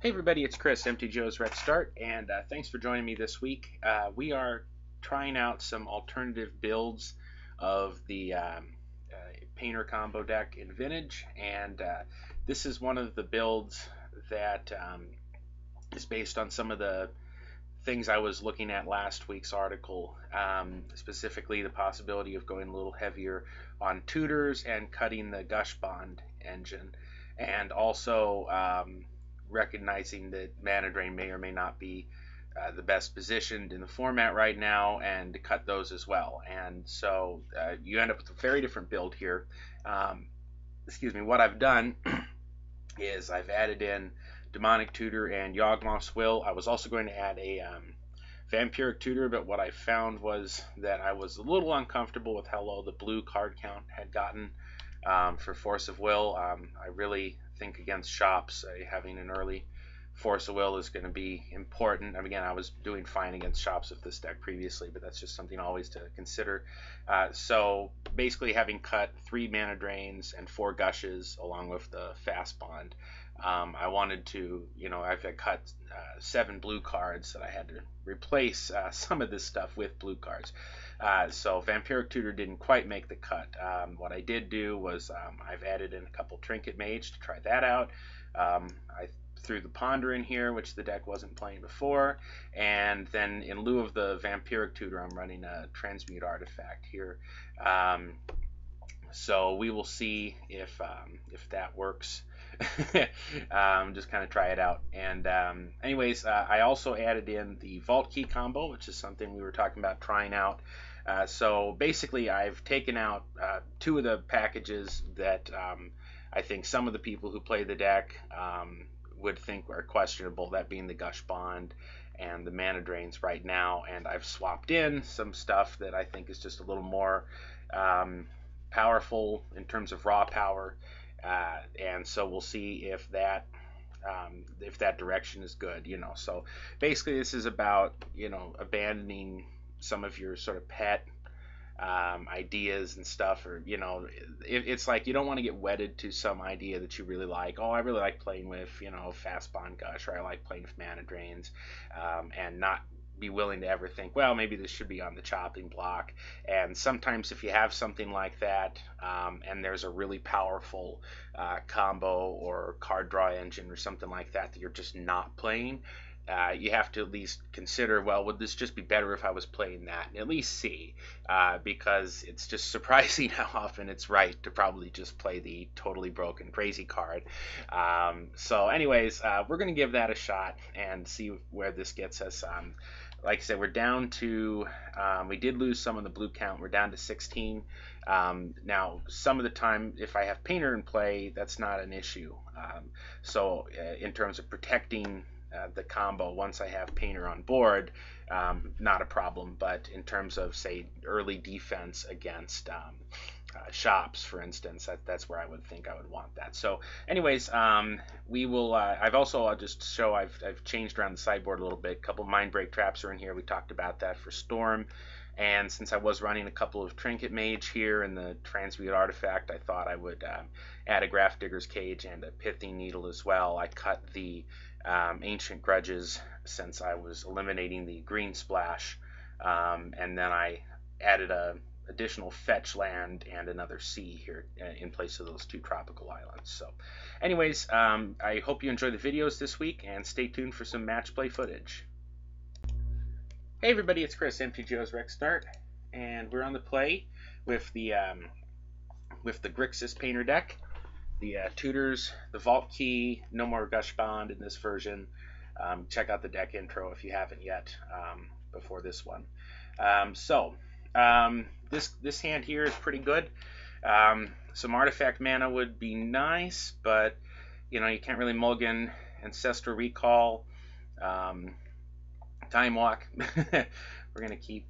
Hey everybody, it's Chris, MTGO's RexDart, and thanks for joining me this week. We are trying out some alternative builds of the Painter combo deck in Vintage, and this is one of the builds that is based on some of the things I was looking at last week's article, specifically the possibility of going a little heavier on tutors and cutting the Gush Bond engine, and also recognizing that Mana Drain may or may not be the best positioned in the format right now, and to cut those as well. And so you end up with a very different build here. Excuse me. What I've done is I've added in Demonic Tutor and Yawgmoth's Will. I was also going to add a Vampiric Tutor, but what I found was that I was a little uncomfortable with how low the blue card count had gotten for Force of Will. I really think against shops, having an early Force of Will is going to be important. Again, I was doing fine against shops with this deck previously, but that's just something always to consider. So basically, having cut 3 Mana Drains and 4 Gushes along with the Fast Bond, I wanted to, I've cut 7 blue cards that I had to replace some of this stuff with blue cards. So Vampiric Tutor didn't quite make the cut. What I did do was I've added in a couple Trinket Mage to try that out. I threw the Ponder in here, which the deck wasn't playing before, and then in lieu of the Vampiric Tutor, I'm running a Transmute Artifact here. So we will see if that works. Just kind of try it out. And anyways, I also added in the Vault Key combo, which is something we were talking about trying out. So basically, I've taken out 2 of the packages that I think some of the people who play the deck would think are questionable, that being the Gush Bond and the Mana Drains right now, and I've swapped in some stuff that I think is just a little more powerful in terms of raw power, and so we'll see if that direction is good. So basically this is about abandoning some of your sort of pet ideas and stuff, or it's like you don't want to get wedded to some idea that you really like. Oh, I really like playing with Fast Bond Gush, or I like playing with Mana Drains, and not be willing to ever think, well, maybe this should be on the chopping block. And sometimes if you have something like that, and there's a really powerful combo or card draw engine or something like that that you're just not playing, you have to at least consider, well, would this just be better if I was playing that? And at least see, because it's just surprising how often it's right to probably just play the totally broken crazy card. So anyways, we're going to give that a shot and see where this gets us. Like I said, we're down to, we did lose some of the blue count. We're down to 16. Now, some of the time, if I have Painter in play, that's not an issue. So in terms of protecting the combo, once I have Painter on board, not a problem. But in terms of, say, early defense against shops, for instance, that's where I would think I would want that. So anyways, we will, I'll just show I've changed around the sideboard a little bit. A couple Mind Break traps are in here. We talked about that for Storm. And since I was running a couple of Trinket Mage here and the Transmute Artifact, I thought I would add a Graph Digger's Cage and a Pithing Needle as well. I cut the Ancient Grudges since I was eliminating the green splash, and then I added a additional fetch land and another sea here in place of those 2 tropical islands. So anyways, I hope you enjoy the videos this week, and stay tuned for some match play footage. Hey everybody, it's Chris, MTGO's RexDart, and we're on the play with the Grixis Painter deck. The tutors, the Vault Key, no more Gush Bond in this version. Check out the deck intro if you haven't yet before this one. This hand here is pretty good. Some artifact mana would be nice, but you can't really mulligan Ancestral Recall, Time Walk. We're gonna keep.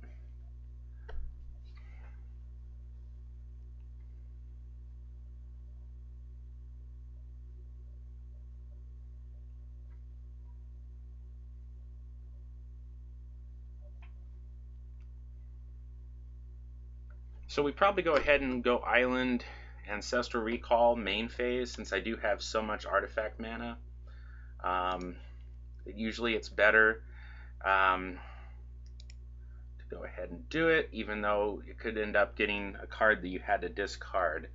So we probably go ahead and go Island, Ancestral Recall, main phase, since I do have so much artifact mana. Usually it's better to go ahead and do it, even though it could end up getting a card that you had to discard.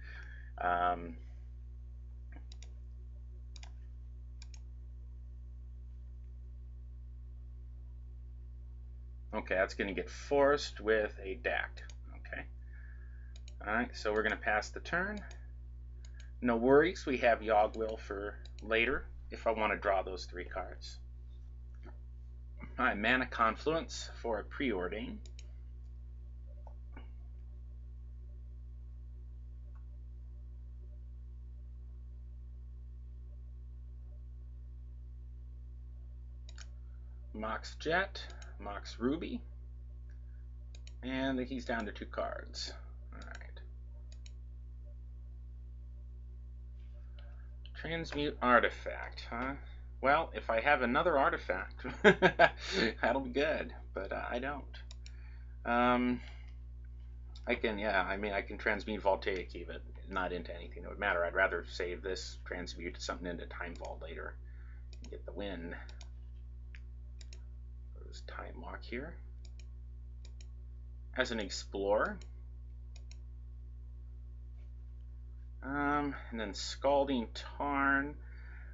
Okay, that's going to get forced with a DAC. Okay. Alright, so we're going to pass the turn. No worries, we have Yogg-Will for later if I want to draw those 3 cards. Alright, Mana Confluence for a Preordain. Mox Jet, Mox Ruby, and he's down to 2 cards. Alright. Transmute Artifact, huh? Well, if I have another artifact, that'll be good, but I don't. I can, yeah, I mean, I can transmute Voltaic Key, but not into anything that would matter. I'd rather save this, transmute something into Time Vault later, and get the win. There's Time Walk here. As an Explorer. And then Scalding Tarn.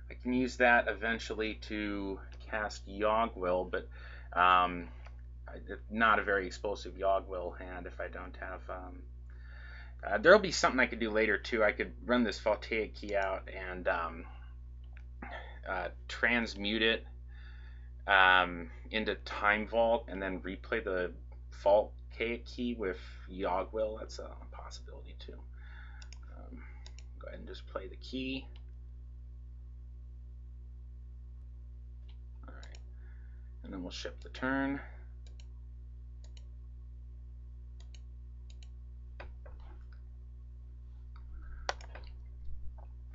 I can use that eventually to cast Yogg-Will, but not a very explosive Yogg-Will hand if I don't have... there'll be something I could do later too. I could run this Voltaic Key out and transmute it into Time Vault and then replay the Voltaic Key with Yogg-Will. That's a possibility too. Go ahead and just play the key. Alright. And then we'll ship the turn.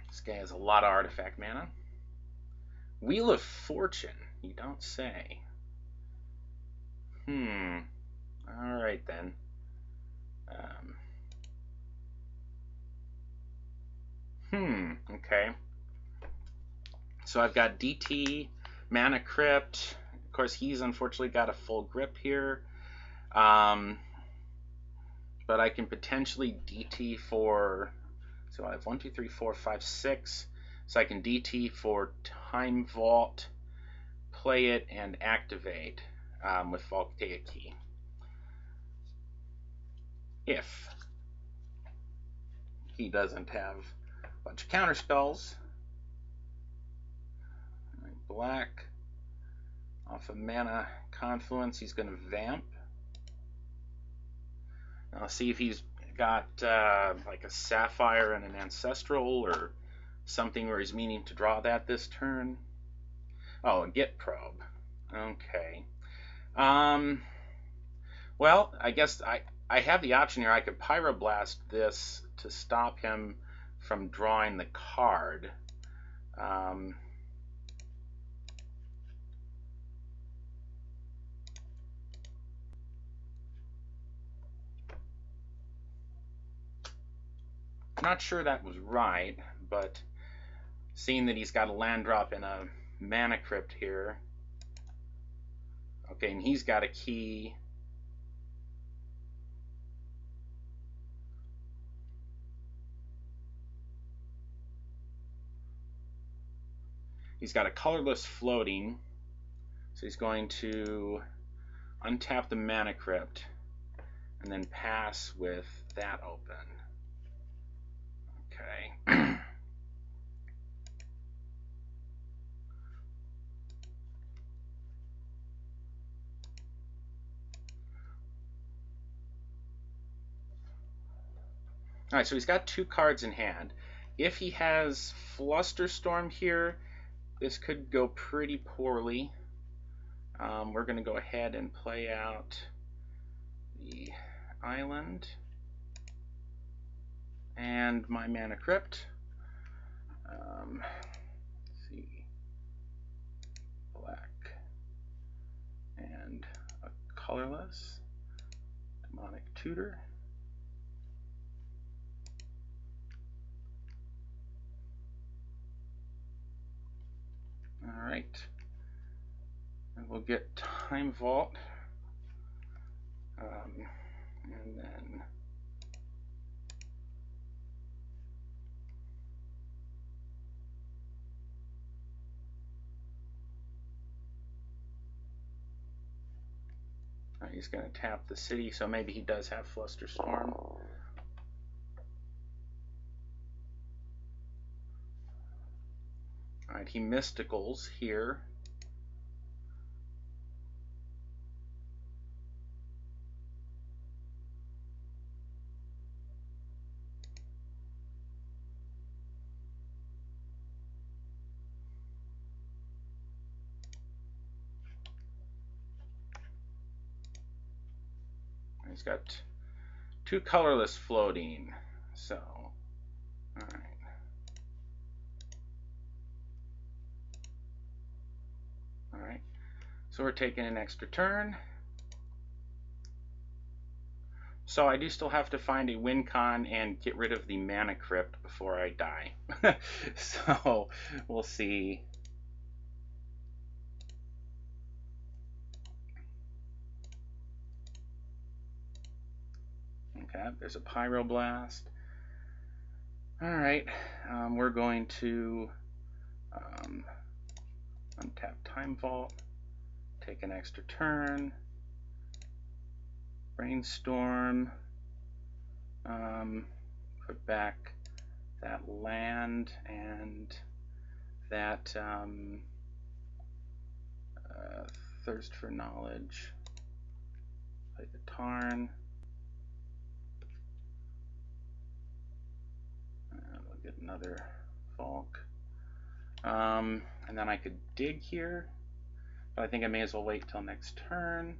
This guy has a lot of artifact mana. Wheel of Fortune, you don't say. Alright then. Okay. So I've got DT, Mana Crypt. Of course, he's unfortunately got a full grip here. But I can potentially DT for... So I have 1, 2, 3, 4, 5, 6. So I can DT for Time Vault, play it, and activate with Voltaic Key. If he doesn't have a bunch of counter spells. Black off of Mana Confluence, he's going to vamp. I'll see if he's got like a Sapphire and an Ancestral or something where he's meaning to draw that this turn. Oh, a Git Probe. Okay. Well, I guess I have the option here. I could Pyroblast this to stop him from drawing the card. Not sure that was right, but seeing that he's got a land drop and a Mana Crypt here. Okay, and he's got a key. He's got a colorless floating, so he's going to untap the Mana Crypt and then pass with that open. Okay. Alright, so he's got 2 cards in hand. If he has Flusterstorm here, this could go pretty poorly. We're going to go ahead and play out the island and my Mana Crypt. Let's see, black and a colorless Demonic Tutor. All right. right. And we'll get Time Vault. And then he's going to tap the city, so maybe he does have Flusterstorm. Alright, he Mysticals here. He's got 2 colorless floating, so alright. Alright, so we're taking an extra turn. So I do still have to find a win con and get rid of the Mana Crypt before I die. So we'll see. Okay, there's a Pyroblast. Alright, we're going to untap Time Vault, take an extra turn, Brainstorm, put back that land and that Thirst for Knowledge, play the Tarn. We'll get another Valk. And then I could dig here, but I think I may as well wait till next turn.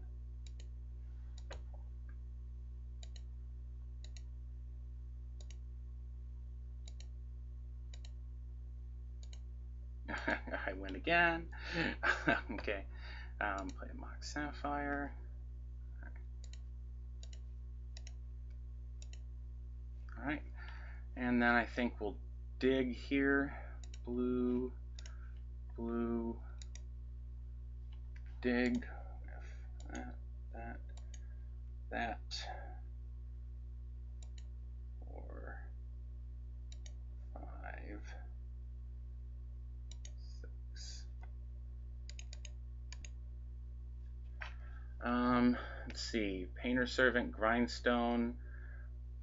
I win again. Okay, play a Mox Sapphire. All right, and then I think we'll dig here. Blue, blue, dig. That. 4, 5, 6. Let's see. Painter Servant, Grindstone.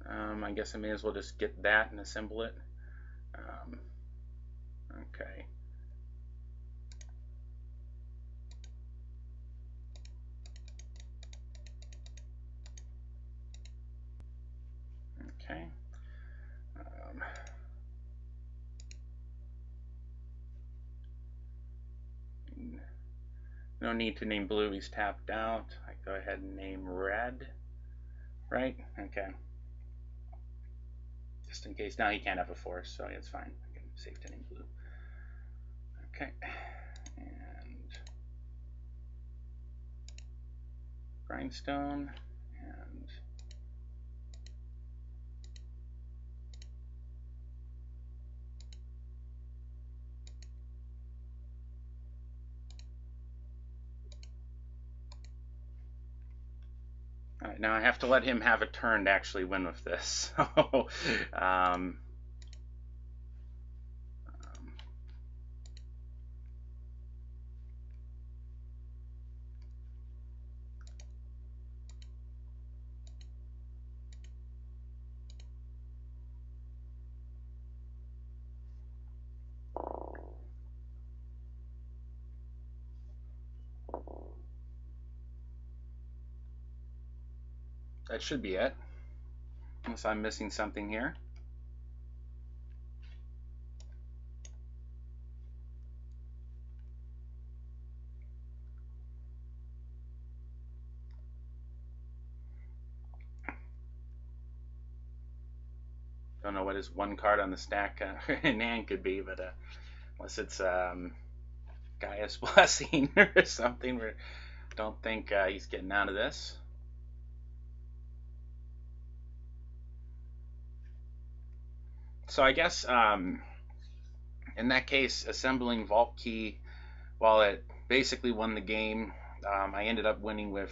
I guess I may as well just get that and assemble it. Okay. Okay. No need to name blue, he's tapped out. I go ahead and name red. Right? Okay. Just in case. Now he can't have a force, so it's fine. I can save to name blue. Okay. And Grindstone. And all right, now I have to let him have a turn to actually win with this. So, that should be it, unless I'm missing something here. Don't know what his one card on the stack in hand could be, but unless it's Gaia's Blessing or something, I don't think he's getting out of this. So I guess in that case, assembling Vault Key, while it basically won the game, I ended up winning with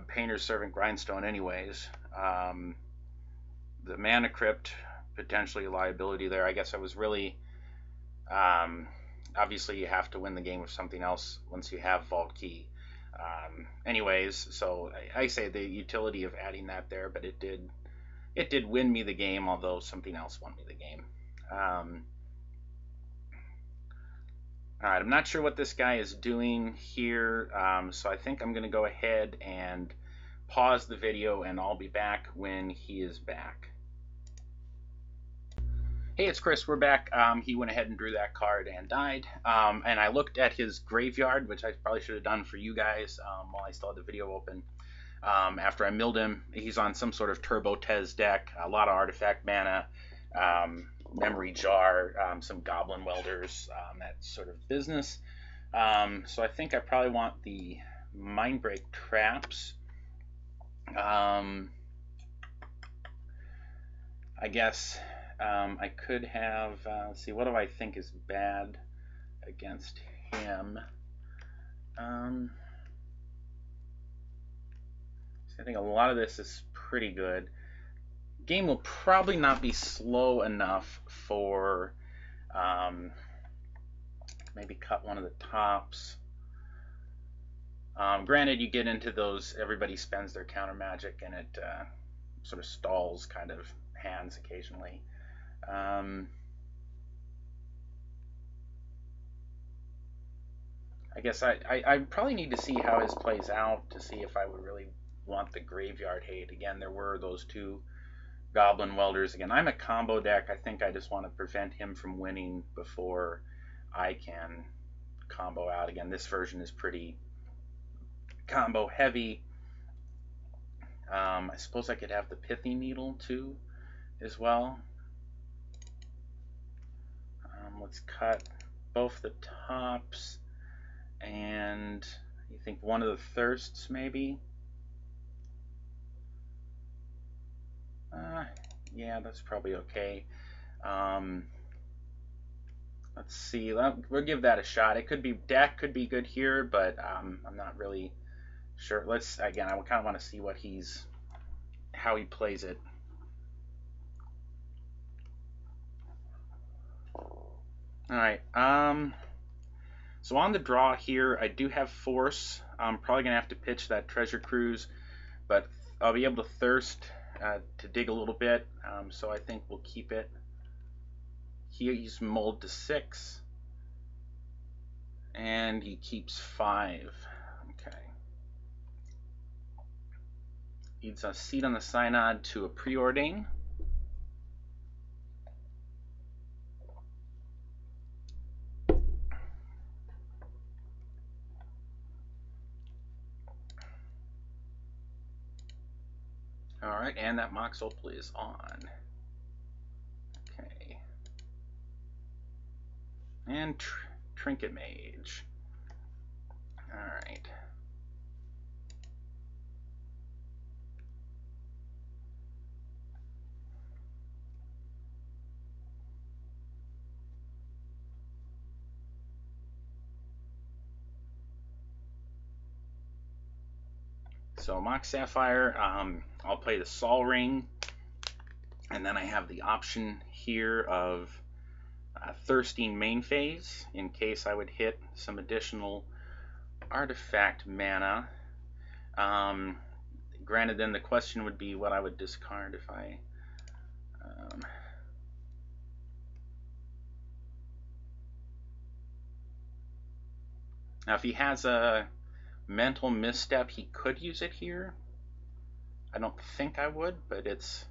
Painter's Servant Grindstone anyways. The Mana Crypt, potentially a liability there. I guess I was really... obviously you have to win the game with something else once you have Vault Key. Anyways, so I say the utility of adding that there, but it did win me the game, although something else won me the game. Alright, I'm not sure what this guy is doing here, so I think I'm going to go ahead and pause the video, and I'll be back when he is back. Hey, it's Chris. We're back. He went ahead and drew that card and died. And I looked at his graveyard, which I probably should have done for you guys while I still had the video open. After I milled him, he's on some sort of Turbo Tez deck, a lot of artifact mana, memory jar, some goblin welders, that sort of business. So I think I probably want the Mindbreak traps. I guess I could have, let's see, what do I think is bad against him? I think a lot of this is pretty good. Game will probably not be slow enough for maybe cut one of the tops. Granted, you get into those, everybody spends their counter magic and it sort of stalls kind of hands occasionally. I guess I probably need to see how his plays out to see if I would really want the graveyard hate. Again, there were those two goblin welders. Again, I'm a combo deck. I think I just want to prevent him from winning before I can combo out. Again, this version is pretty combo heavy. I suppose I could have the Pithy Needle too as well. Let's cut both the tops, and you think one of the thirsts maybe? Yeah, that's probably okay. Let's see. We'll give that a shot. It could be deck could be good here, but I'm not really sure. Let's again. I kind of want to see how he plays it. All right. So on the draw here, I do have Force. I'm probably gonna have to pitch that Treasure Cruise, but I'll be able to thirst to dig a little bit. So I think we'll keep it. He's mulled to 6, and he keeps 5. Okay. Needs a Seed on the Synod to a Preordain. Alright, and that Mox Opal is on. Okay. And Trinket Mage. Alright. So Mox Sapphire, I'll play the Sol Ring, and then I have the option here of Thirsting main phase in case I would hit some additional artifact mana. Granted, then the question would be what I would discard if I now if he has a mental misstep, he could use it here. I don't think I would, but it's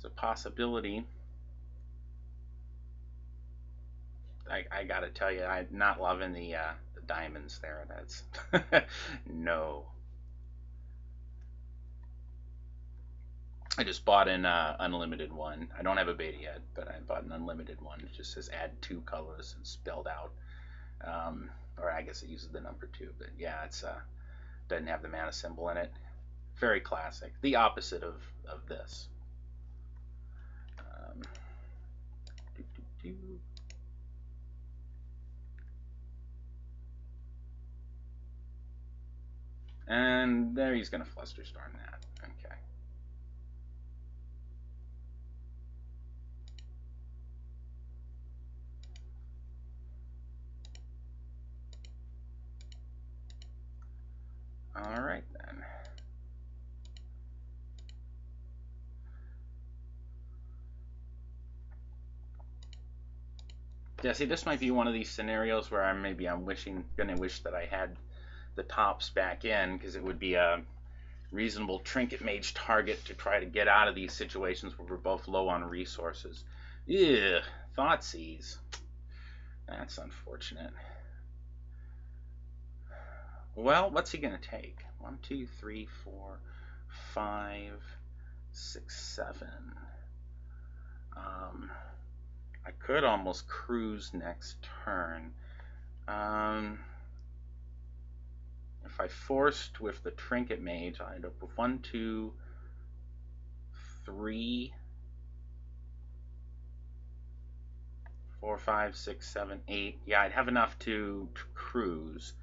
a possibility. I gotta tell you, I'm not loving the diamonds there. That's no. I just bought an unlimited one. I don't have a beta yet, but I bought an unlimited one. It just says add 2 colors and spelled out. Or I guess it uses the number 2, but yeah, it's doesn't have the mana symbol in it. Very classic. The opposite of this. And there he's going to Flusterstorm that. Okay. All right then. Yeah, see, this might be one of these scenarios where I'm gonna wish that I had the tops back in, because it would be a reasonable trinket mage target to try to get out of these situations where we're both low on resources. Ugh, Thoughtseize. That's unfortunate. Well, what's he gonna take? 1, 2, 3, 4, 5, 6, 7. I could almost cruise next turn. If I forced with the Trinket Mage, I'd end up with 1, 2, 3, 4, 5, 6, 7, 8. Yeah, I'd have enough to cruise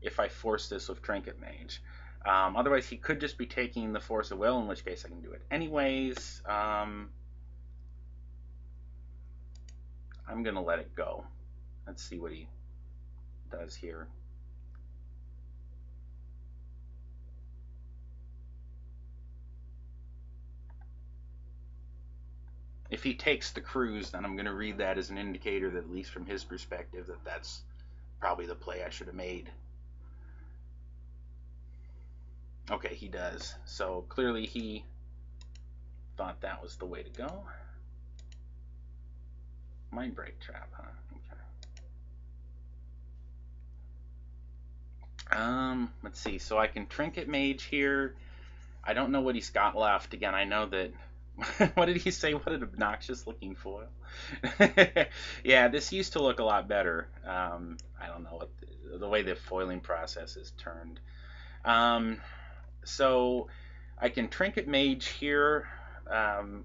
if I force this with Trinket Mage. Otherwise, he could just be taking the Force of Will, in which case I can do it anyways. I'm going to let it go. Let's see what he does here. If he takes the cruise, then I'm going to read that as an indicator that, at least from his perspective, that that's probably the play I should have made. Okay, he does. So clearly he thought that was the way to go. Mindbreak Trap, huh? Okay. Let's see. So I can Trinket Mage here. I don't know what he's got left. Again, I know that. What did he say? What an obnoxious looking foil. Yeah, this used to look a lot better. I don't know what the way the foiling process is turned. So I can Trinket Mage here,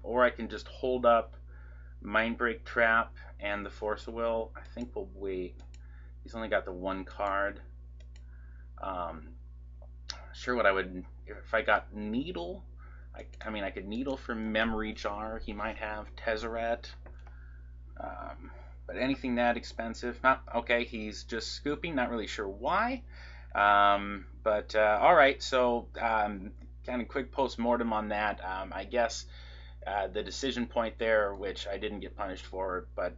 or I can just hold up Mindbreak Trap and the Force of Will. I think we'll wait. He's only got the one card. Sure, what I would, if I got Needle, I mean, I could Needle for Memory Jar. He might have Tezzeret. But anything that expensive? Not okay. He's just scooping. Not really sure why. But all right. So kind of quick post-mortem on that. I guess the decision point there, which I didn't get punished for, but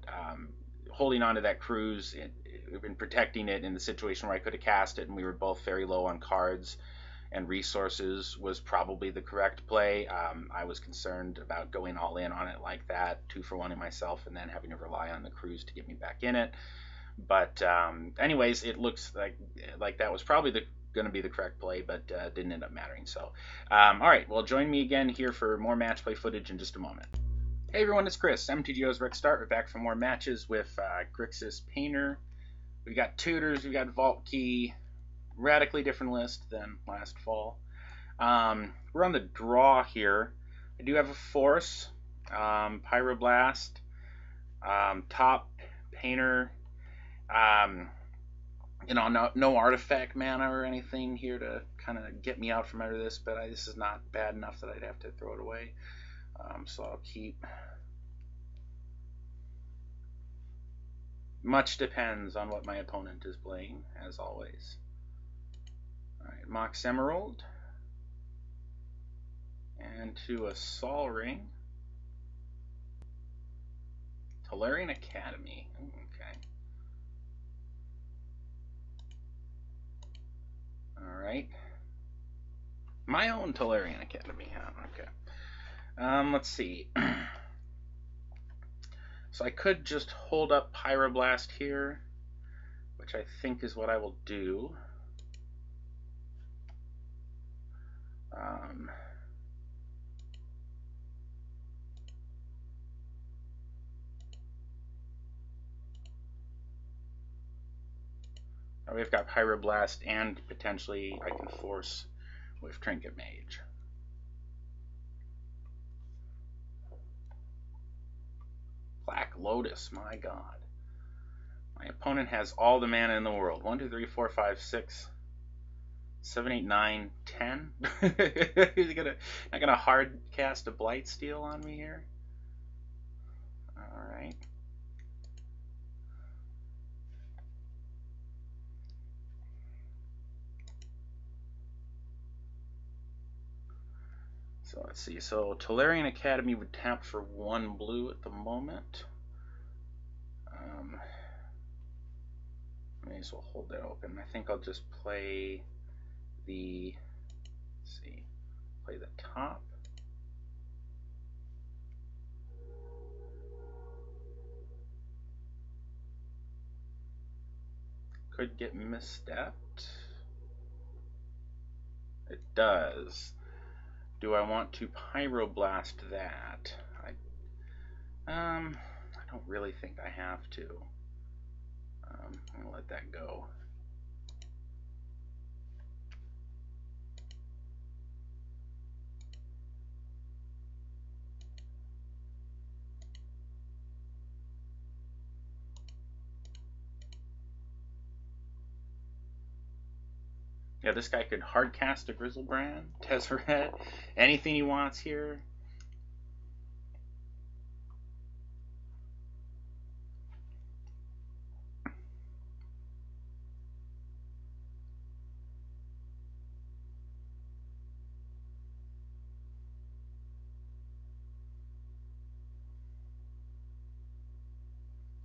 holding on to that cruise and protecting it in the situation where I could have cast it and we were both very low on cards and resources was probably the correct play. I was concerned about going all in on it like that, 2-for-1 in myself, and then having to rely on the cruise to get me back in it. But anyways, it looks like that was probably going to be the correct play, but didn't end up mattering. So, all right, well, join me again here for more match play footage in just a moment. Hey everyone, it's Chris, MTGO's RexDart. We're back for more matches with Grixis Painter. We've got Tutors, we've got Vault Key, radically different list than last fall. We're on the draw here. I do have a Force, Pyroblast, Top, Painter, no artifact mana or anything here to kind of get me out from under this, but this is not bad enough that I'd have to throw it away. So I'll keep. Much depends on what my opponent is playing, as always. Alright, Mox Emerald. And to a Sol Ring. Tolarian Academy. Okay. Alright. My own Tolarian Academy, huh? Okay. Let's see. So I could just hold up Pyroblast here, which I think is what I will do. We've got Pyroblast, and potentially I can force with Trinket Mage. Black Lotus, my god. My opponent has all the mana in the world. 1, 2, 3, 4, 5, 6. 7, 8, 9, 10. He's not gonna hard cast a Blightsteel on me here. All right. So let's see. So Tolarian Academy would tap for 1 blue at the moment. May as well hold that open. I think I'll just play the. Let's see. Play the top. Could get misstepped. It does. Do I want to Pyroblast that? I don't really think I have to. I'm gonna let that go. Yeah, this guy could hard cast a Grizzlebrand, Tezzeret, anything he wants here.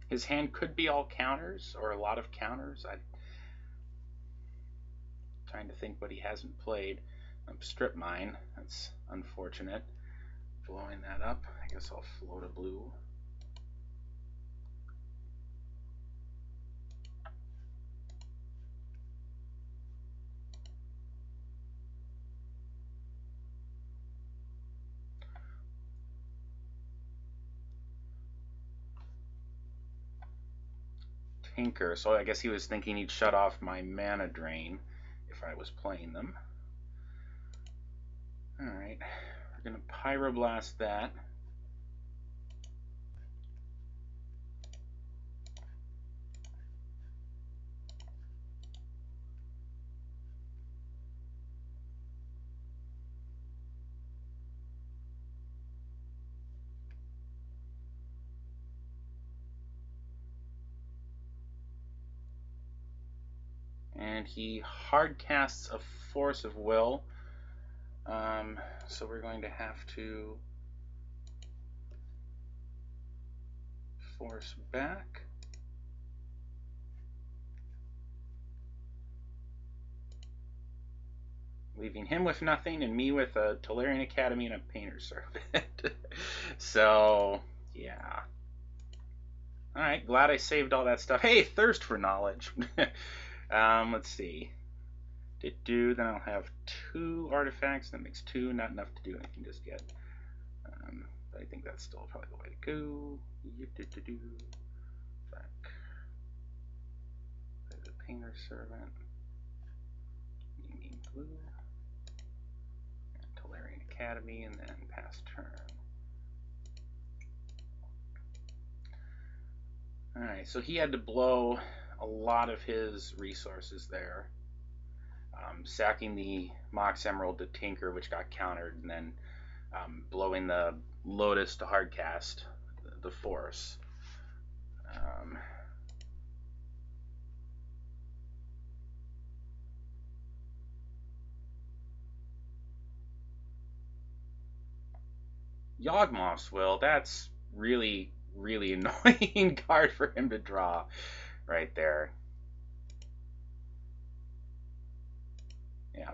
His hand could be all counters, or a lot of counters. I'm trying to think what he hasn't played. Strip Mine, that's unfortunate. Blowing that up, I guess I'll float a blue. Tinker, so I guess he was thinking he'd shut off my mana drain if I was playing them. Alright, we're going to Pyroblast that. And he hard casts a Force of Will. So we're going to have to force back. Leaving him with nothing and me with a Tolarian Academy and a Painter Servant. So, yeah. Alright, glad I saved all that stuff. Hey, Thirst for Knowledge. Let's see. Then I'll have 2 artifacts. That makes 2, not enough to do anything just yet. But I think that's still probably the way to go. Back. The Painter Servant. Mean blue. And Tolarian Academy, and then pass turn. Alright, so he had to blow a lot of his resources there. Sacking the Mox Emerald to Tinker, which got countered, and then blowing the Lotus to hardcast the Force. Yawgmoth's Will, that's really, really annoying card for him to draw right there. Yeah.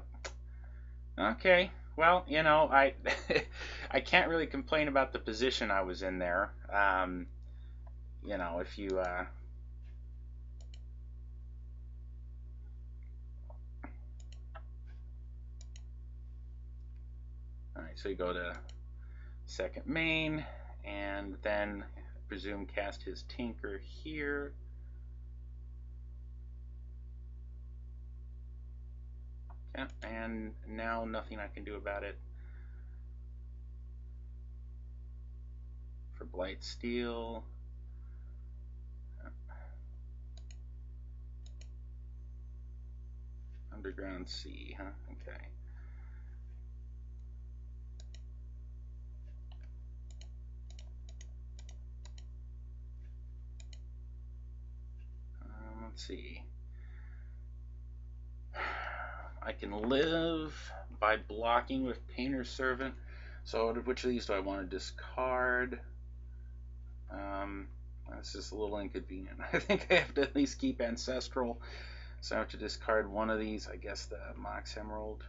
Okay. Well, you know, I I can't really complain about the position I was in there. You know, if you all right, so you go to second main, and then I presume cast his Tinker here. Yeah, and now nothing I can do about it. For Blightsteel. Underground Sea, huh? Okay. Let's see. I can live by blocking with Painter's Servant. So which of these do I want to discard? This is a little inconvenient. I think I have to at least keep Ancestral. So I have to discard one of these. I guess the Mox Emerald.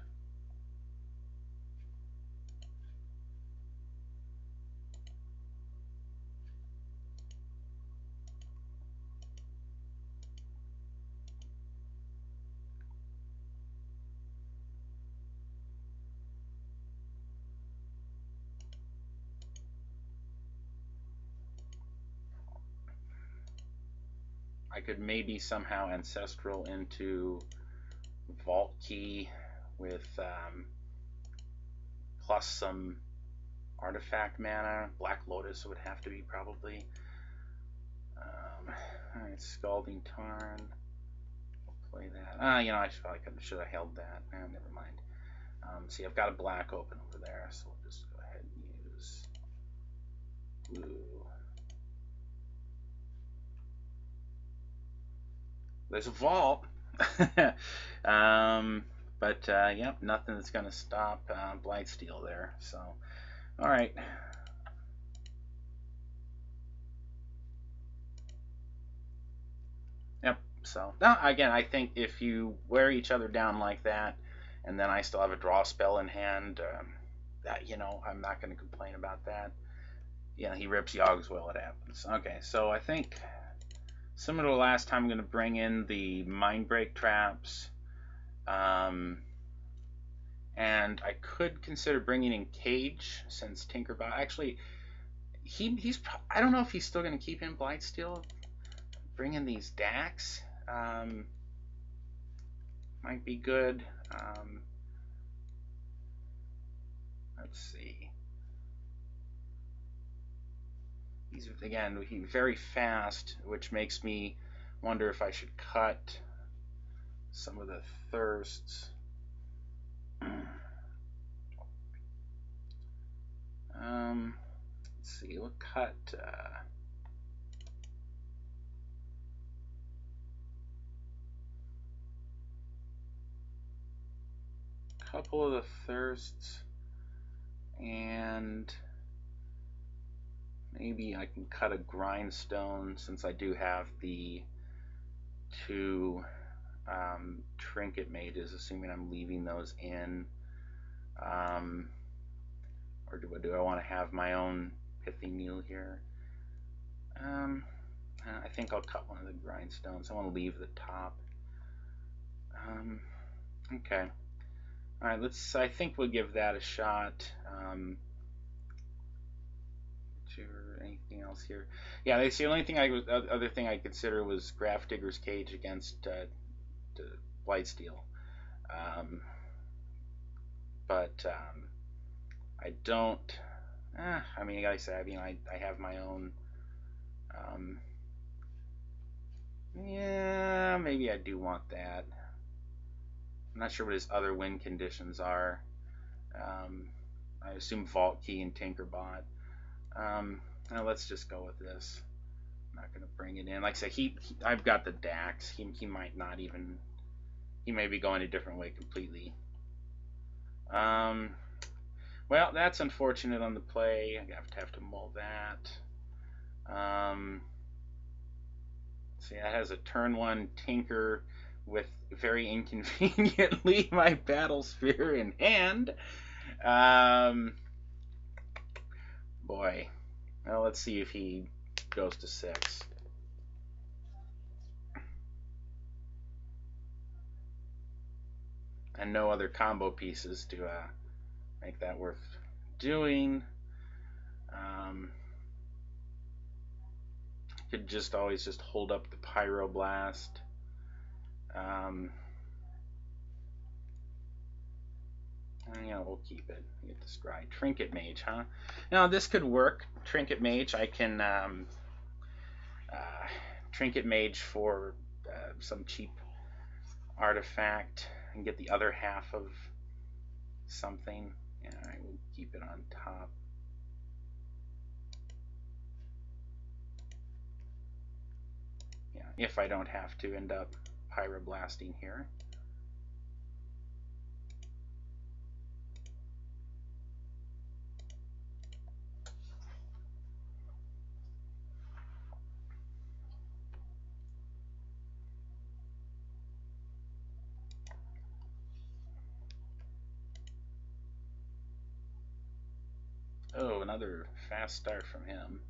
I could maybe somehow Ancestral into Vault Key with plus some artifact mana. Black Lotus would have to be probably. Alright, Scalding Tarn. We'll play that. You know, I should have held that. Never mind. See, I've got a black open over there, so we'll just go ahead and use blue. There's a vault. But yep, nothing that's going to stop Blightsteel there. So, all right. Yep. So now again, I think if you wear each other down like that, and then I still have a draw spell in hand, that, you know, I'm not going to complain about that. Yeah, he rips Yogswell, it happens. Okay, so I think similar to last time, I'm going to bring in the Mindbreak traps. And I could consider bringing in Cage, since Tinkerbot actually he's I don't know if he's still going to keep in Blightsteel. Bring in these Dax might be good. Let's see. He's very fast, which makes me wonder if I should cut some of the thirsts. Let's see, we'll cut a couple of the thirsts, and maybe I can cut a Grindstone, since I do have the two Trinket Mages, assuming I'm leaving those in. Or do I want to have my own Pithy Meal here? I think I'll cut one of the Grindstones. I want to leave the top. Okay. All right. I think we'll give that a shot. Anything else here? Yeah, that's the only thing other thing I consider was Grafdigger's Cage against Blightsteel. But I don't. I mean, like I said, I have my own. Yeah, maybe I do want that. I'm not sure what his other win conditions are. I assume Vault Key and Tinkerbot. Now let's just go with this. I'm not going to bring it in. Like I said, I've got the Dax. He might not even. He may be going a different way completely. Well, that's unfortunate on the play. I have to mull that. See, that has a turn 1 Tinker with very inconveniently my Battle Sphere in hand. Boy. Well, let's see if he goes to 6. And no other combo pieces to make that worth doing. Could just always just hold up the Pyroblast. Yeah, we'll keep it. Get the Scry. Trinket Mage, huh? Now this could work. Trinket Mage, I can Trinket Mage for some cheap artifact and get the other half of something. Yeah, alright, we'll keep it on top. Yeah, if I don't have to end up pyroblasting here. Oh, another fast start from him.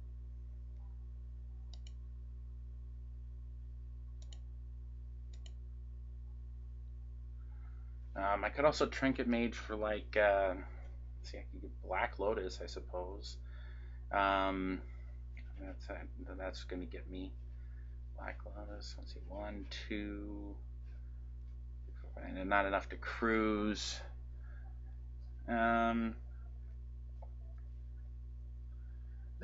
I could also Trinket Mage for like, let's see, I could get Black Lotus, I suppose. That's going to get me Black Lotus. Let's see, 1, 2, and not enough to cruise. The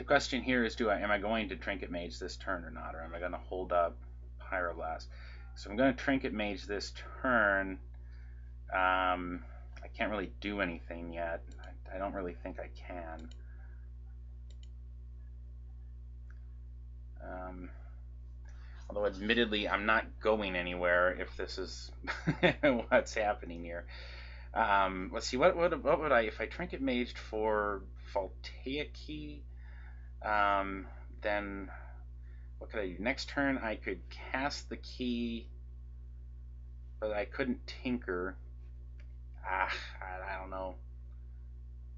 question here is, am I going to Trinket Mage this turn or not, or am I going to hold up Pyroblast? So I'm going to Trinket Mage this turn. I can't really do anything yet. I don't really think I can. Although admittedly, I'm not going anywhere if this is what's happening here. Let's see, what would I, if I Trinket Maged for Voltaic Key, then what could I do? Next turn I could cast the key, but I couldn't tinker. I don't know.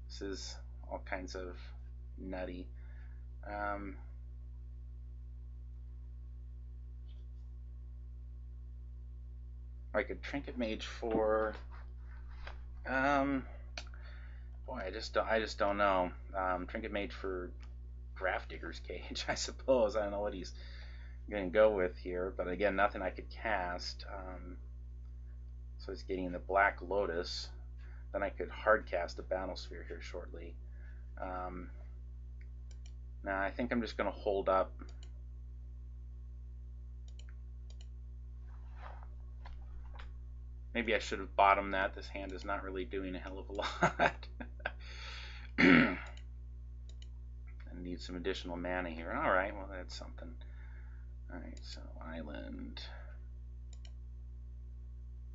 This is all kinds of nutty. I could Trinket Mage for boy, I just don't know. Trinket Mage for Grafdigger's Cage, I suppose. I don't know what he's gonna go with here, but again, nothing I could cast. So he's getting the Black Lotus. Then I could hard cast a Battlesphere here shortly. Now I think I'm just gonna hold up. Maybe I should have bottomed that. This hand is not really doing a hell of a lot. I need some additional mana here. Alright, well that's something. Alright, so Island,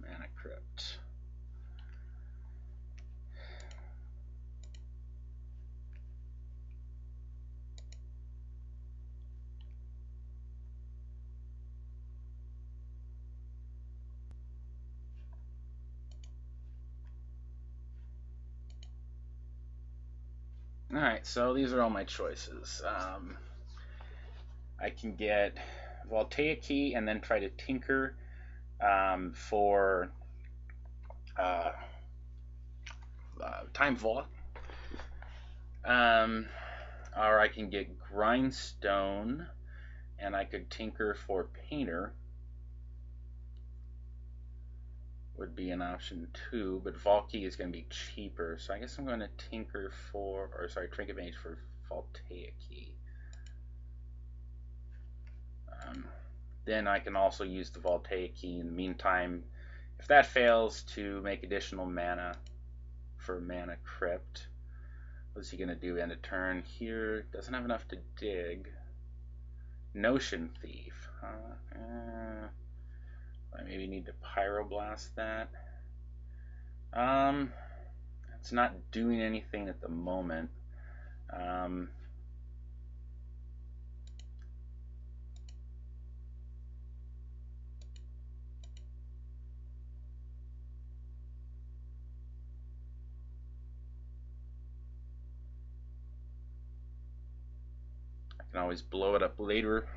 Mana Crypt. Alright, so these are all my choices. I can get Voltaic Key and then try to tinker for Time Vault. Or I can get Grindstone and I could tinker for Painter. Would be an option too, but Vault Key is going to be cheaper, so I guess I'm going to tinker for, or sorry, Trinket Mage for Voltaic Key. Then I can also use the Voltaic Key in the meantime, if that fails, to make additional mana for Mana Crypt. What's he going to do end of turn here? Doesn't have enough to dig. Notion Thief. I maybe need to Pyroblast that. It's not doing anything at the moment. I can always blow it up later.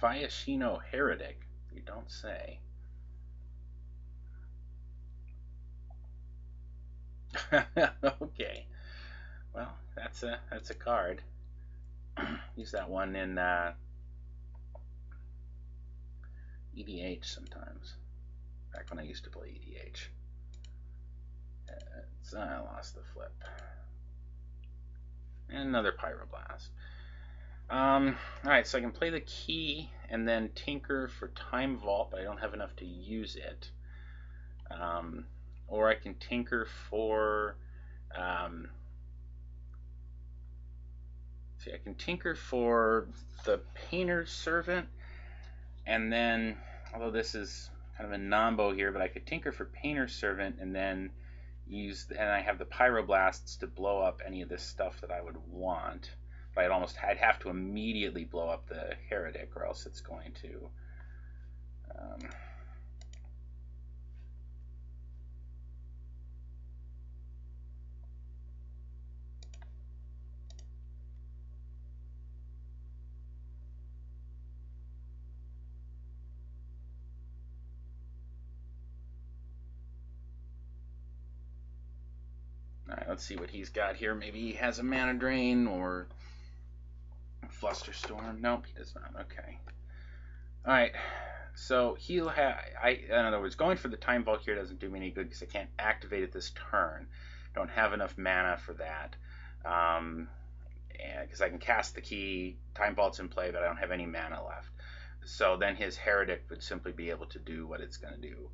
Fiashino Heretic, you don't say. Okay, well that's a card. Use that one in EDH sometimes. Back when I used to play EDH. I lost the flip. And another Pyroblast. Alright, so I can play the key and then tinker for Time Vault, but I don't have enough to use it. Or I can tinker for... I can tinker for the Painter's Servant, and then, although this is kind of a nombo here, but I could tinker for Painter's Servant and then and I have the Pyroblasts to blow up any of this stuff that I would want. But I'd have to immediately blow up the Heretic, or else it's going to. Alright, let's see what he's got here. Maybe he has a Mana Drain or Flusterstorm. Nope, he does not. Okay. Alright, so he'll have... in other words, going for the Time Vault here doesn't do me any good because I can't activate it this turn. Don't have enough mana for that. Because I can cast the key, Time Vault's in play, but I don't have any mana left. So then his Heretic would simply be able to do what it's going to do.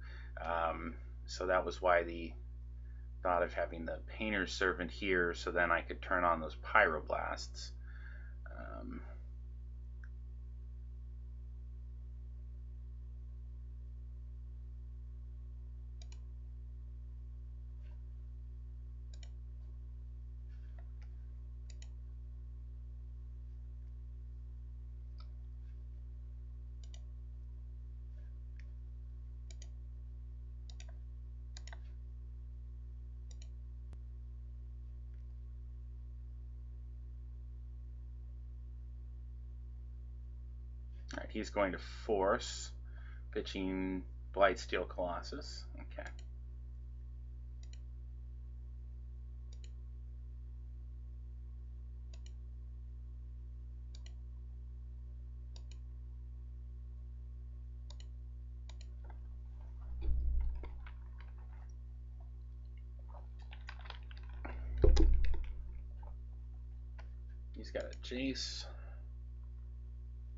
So that was why the thought of having the Painter's Servant here, so then I could turn on those Pyroblasts. Alright, he's going to force, pitching Blightsteel Colossus. Okay. He's got a Jace.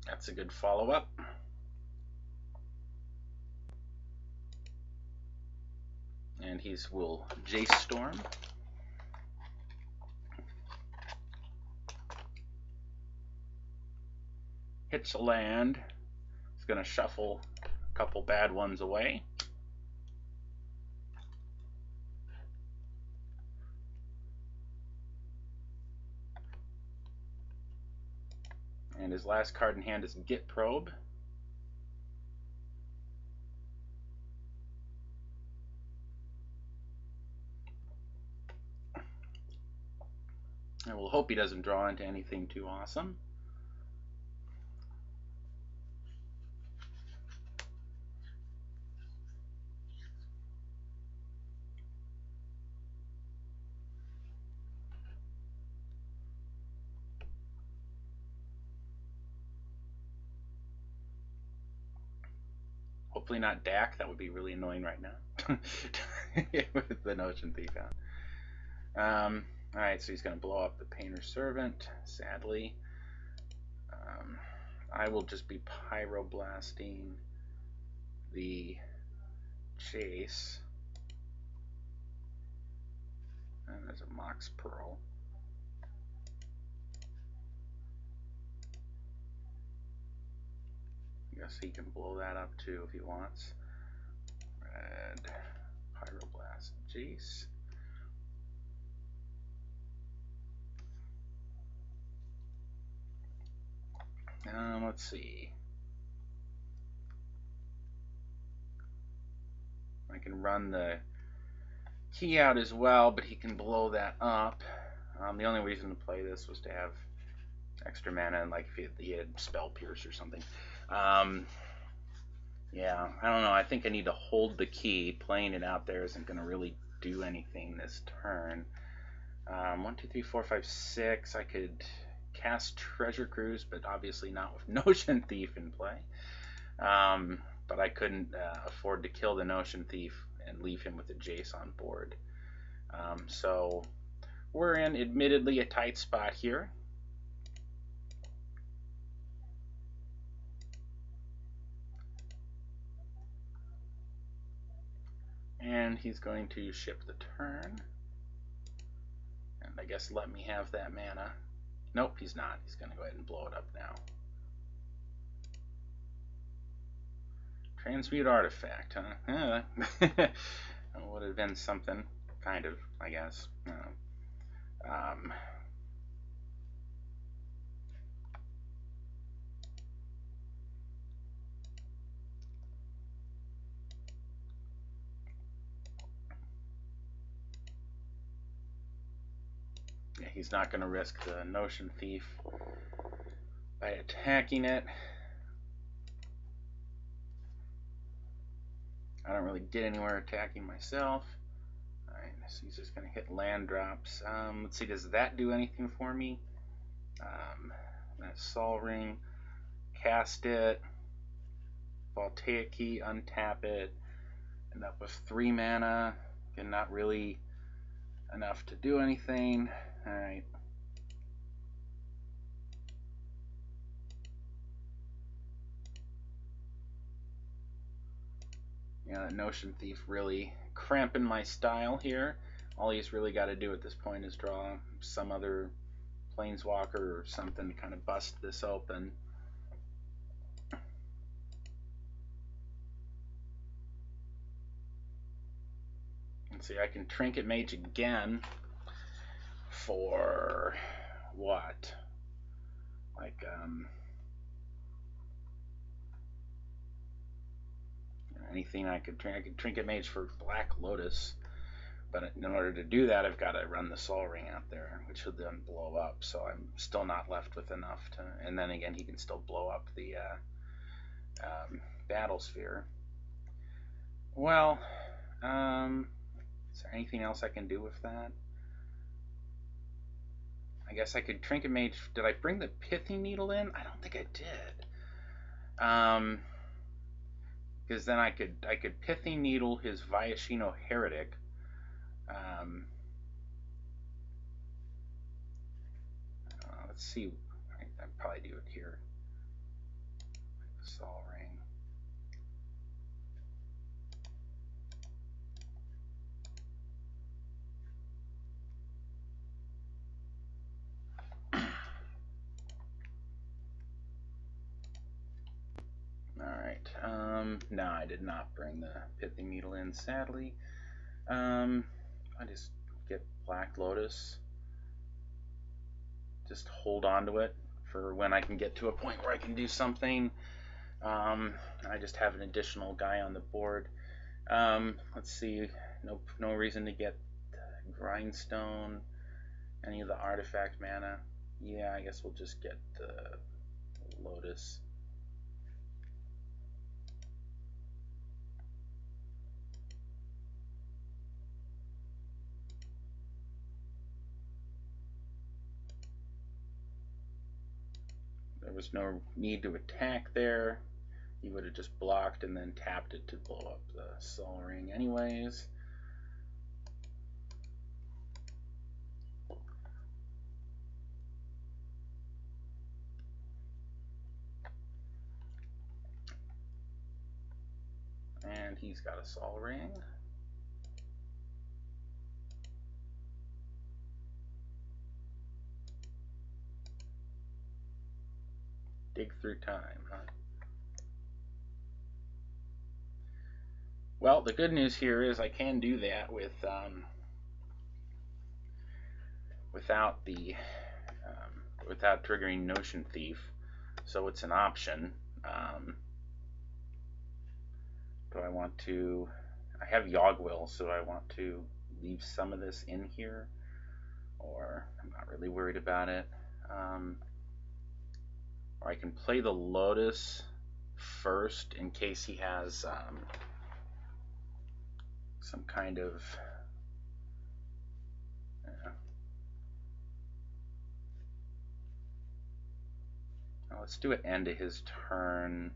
That's a good follow-up. And will Jace Storm. Hits a land. He's going to shuffle a couple bad ones away. And his last card in hand is Git Probe. I will hope he doesn't draw into anything too awesome. Hopefully not Dak. That would be really annoying right now with the Notion Thief out. Alright, so he's going to blow up the Painter's Servant, sadly. I will just be Pyroblasting the Chase. And there's a Mox Pearl. I guess he can blow that up too if he wants. Red, Pyroblast, Jace. Let's see. I can run the key out as well, but he can blow that up. The only reason to play this was to have extra mana, and like if he had Spell Pierce or something. Yeah, I don't know. I think I need to hold the key. Playing it out there isn't going to really do anything this turn. 1, 2, 3, 4, 5, 6. I could cast Treasure Cruise, but obviously not with Notion Thief in play. But I couldn't afford to kill the Notion Thief and leave him with a Jace on board. So we're in admittedly a tight spot here. And he's going to ship the turn. And I guess let me have that mana. Nope, he's not. He's going to go ahead and blow it up now. Transmute artifact, huh? Would have been something, kind of, I guess. Yeah, he's not going to risk the Notion Thief by attacking it. I don't really get anywhere attacking myself. Alright, so he's just going to hit land drops. Let's see, does that do anything for me? That Sol Ring, cast it, Voltaic Key, untap it, end up with 3 mana, and not really enough to do anything. Alright. Yeah, that Notion Thief really cramping my style here. All he's really got to do at this point is draw some other Planeswalker or something to kind of bust this open. And see, I can Trinket Mage again for what? Like, anything I could Trinket Mage for Black Lotus. But in order to do that, I've got to run the Sol Ring out there, which will then blow up. So I'm still not left with enough to. And then again, he can still blow up the Battle Sphere. Well, is there anything else I can do with that? I guess I could Trinket Mage. Did I bring the Pithing Needle in? I don't think I did. Because then I could Pithing Needle his Viashino Heretic. Let's see. I'd probably do it here. Sol Ring. Alright. No, I did not bring the Pithing Needle in, sadly. I just get Black Lotus. Just hold on to it for when I can get to a point where I can do something. I just have an additional guy on the board. Let's see. No reason to get Grindstone, any of the artifact mana. Yeah, I guess we'll just get the Lotus. There was no need to attack there. He would have just blocked and then tapped it to blow up the Sol Ring anyways. And he's got a Sol Ring. Dig through time, huh? Well, the good news here is I can do that with without triggering Notion Thief, so it's an option. Do I want to? I have Yogg-Will, so I want to leave some of this in here, or I'm not really worried about it. Or I can play the Lotus first in case he has some kind of let's do it end of his turn.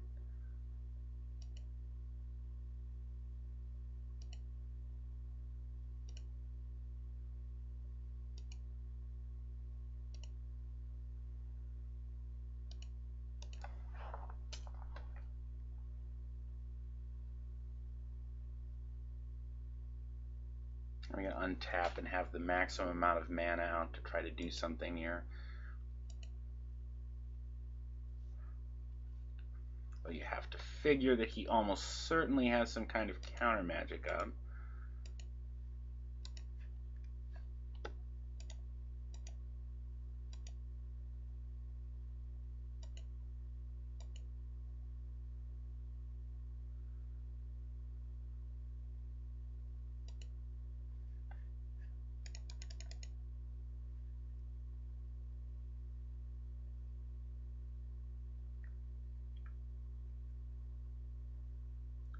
I'm going to untap and have the maximum amount of mana out to try to do something here. Well, you have to figure that he almost certainly has some kind of counter magic up.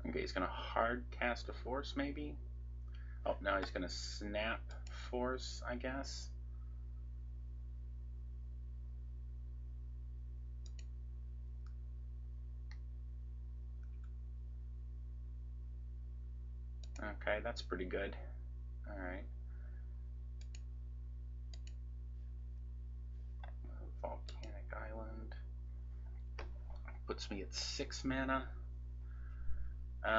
Okay, he's going to hard cast a force, maybe? Oh, now he's going to snap force, I guess. Okay, that's pretty good. Alright. Volcanic Island. Puts me at 6 mana. So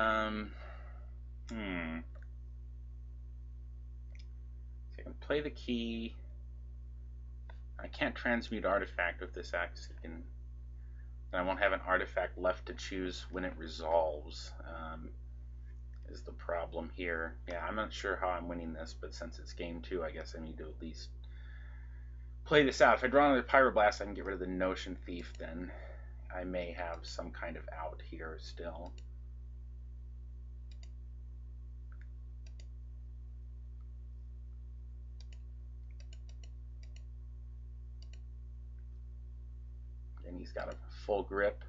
I can play the key. I can't transmute artifact with this axe. Then I won't have an artifact left to choose when it resolves. Is the problem here. Yeah, I'm not sure how I'm winning this, but since it's game 2, I guess I need to at least play this out. If I draw another Pyroblast, I can get rid of the Notion Thief, then I may have some kind of out here still. And he's got a full grip.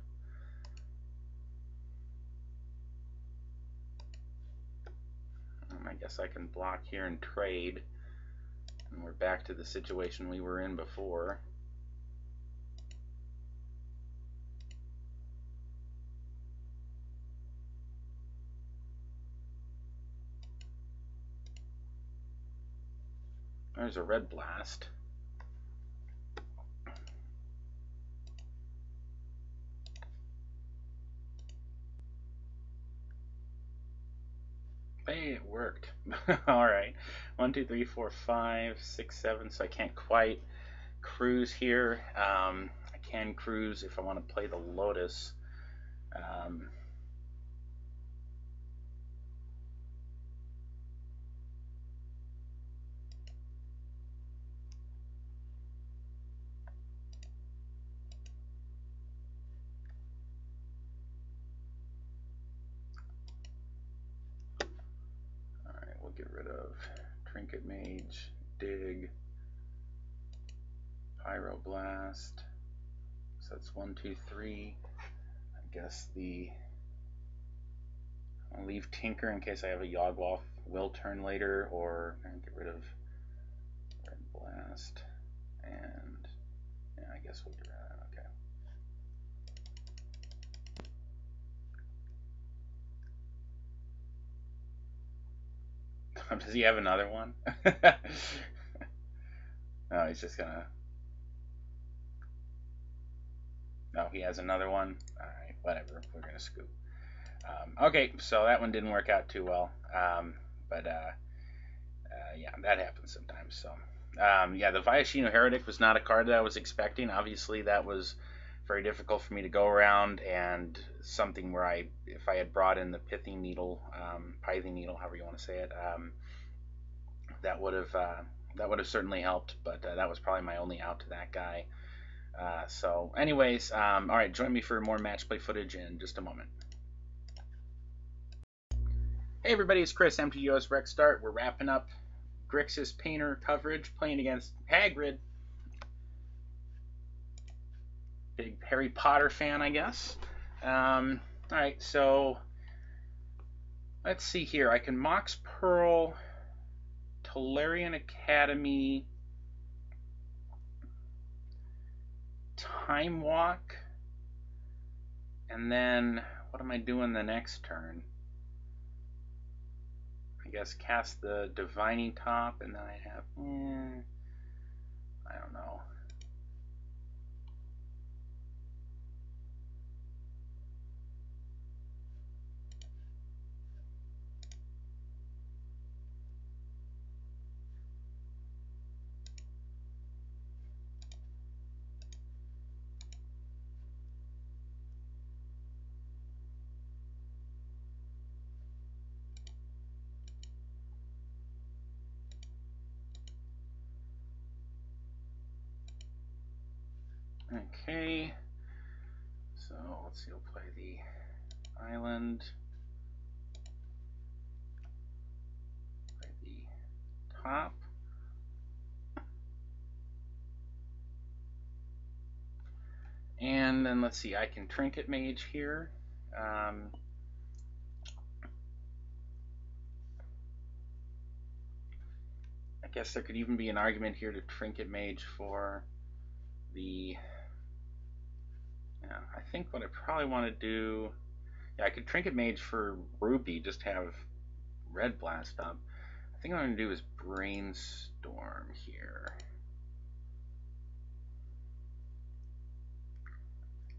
I guess I can block here and trade. And we're back to the situation we were in before. There's a red blast. Hey, it worked. Alright. 1, 2, 3, 4, 5, 6, 7. So I can't quite cruise here. I can cruise if I want to play the Lotus. Alright, we'll get rid of Trinket Mage, Dig, Pyroblast. So that's 1, 2, 3. I guess I'll leave Tinker in case I have a Yawgmoth will turn later, or get rid of Red Blast. And yeah, I guess we'll get rid of that. Okay. Does he have another one? No, he's just gonna. No, he has another one. Alright, whatever. We're gonna scoop. Okay, so that one didn't work out too well. Yeah, that happens sometimes. So, yeah, the Viashino Heretic was not a card that I was expecting. Obviously, that was very difficult for me to go around, and something where if I had brought in the Pithing Needle, however you want to say it, that would have certainly helped. But that was probably my only out to that guy. So, anyways, all right, join me for more match play footage in just a moment. Hey everybody, it's Chris, MTGO's RexDart. We're wrapping up Grixis Painter coverage, playing against Hagrid. Big Harry Potter fan, I guess. Alright, so let's see here. I can Mox Pearl, Tolarian Academy, Time Walk, and then what am I doing the next turn? I guess cast the Divining Top, and then I have, I don't know. Okay, so let's see, we'll play the island, play the top, and then let's see, I can Trinket Mage here. I guess there could even be an argument here to Trinket Mage for the, yeah, I think what I probably want to do, yeah, I could Trinket Mage for Rupee, just have Red Blast up. I think what I'm going to do is Brainstorm here.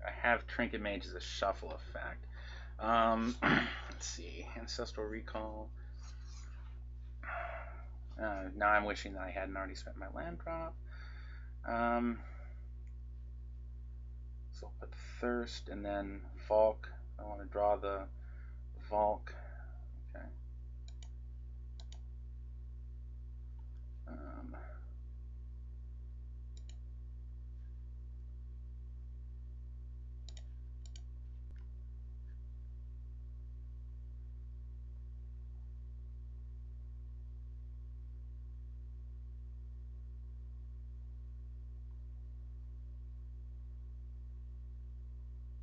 I have Trinket Mage as a shuffle effect. Let's see, Ancestral Recall. Now I'm wishing that I hadn't already spent my land drop. So I'll put Thirst and then Valk. I want to draw the Valk. Okay.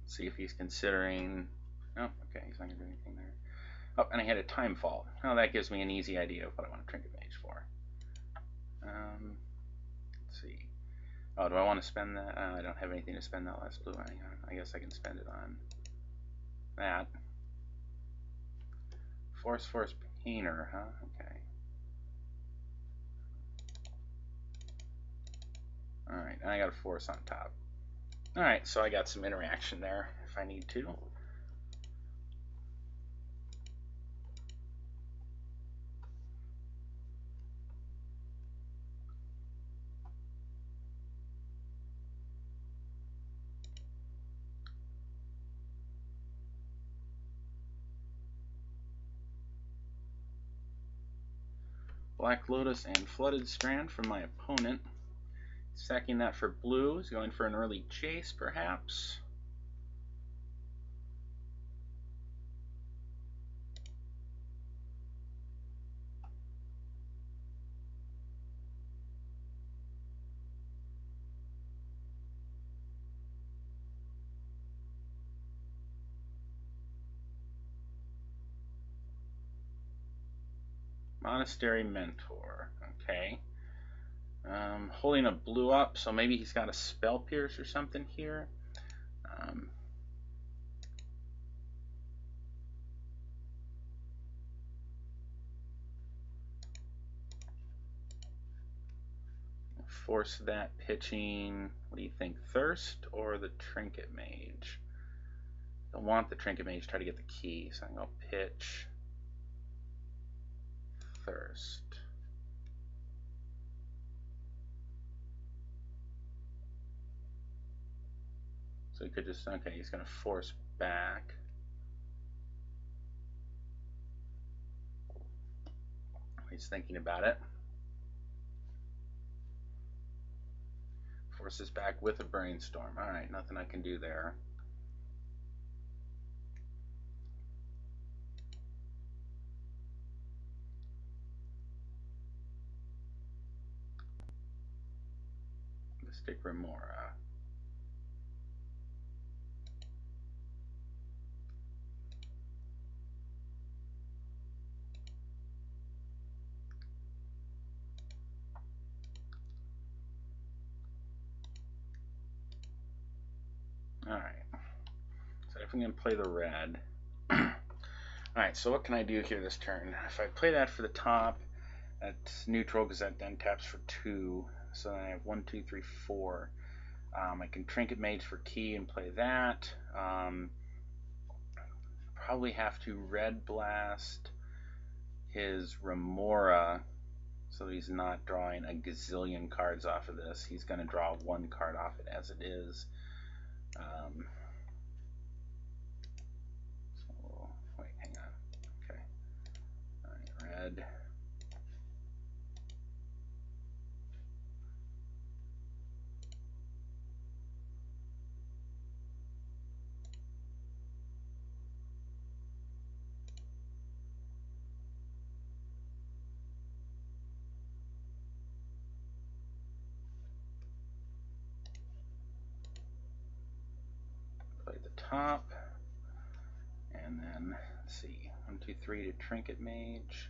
See if he's considering. Oh, okay, he's not going to do anything there. Oh, and I had a Time Fault. Oh, that gives me an easy idea of what I want to Trinket Mage for. Let's see. Oh, do I want to spend that? I don't have anything to spend that last blue. Hang on. I guess I can spend it on that. Force Painter, huh? Okay. Alright, and I got a Force on top. Alright, so I got some interaction there if I need to. Black Lotus and Flooded Strand from my opponent. Sacking that for blue. Is going for an early chase, perhaps. Monastery Mentor. Okay. Holding a blue up, so maybe he's got a Spell Pierce or something here. Force that pitching. What do you think? Thirst or the Trinket Mage? Don't want the Trinket Mage. Try to get the key. So I'm going to pitch Thirst. So he could just, okay, he's going to force back. He's thinking about it. Forces back with a Brainstorm. Alright, nothing I can do there. Mystic Remora. Alright. So if I'm going to play the red. Alright, so what can I do here this turn? If I play that for the top, that's neutral because that then taps for 2. So then I have 1, 2, 3, 4. I can Trinket Mage for key and play that. Probably have to Red Blast his Remora so he's not drawing a gazillion cards off of this. He's going to draw 1 card off it as it is. So, wait, hang on. Okay. Alright, red. top. And then, let's see, 1, 2, 3 to Trinket Mage.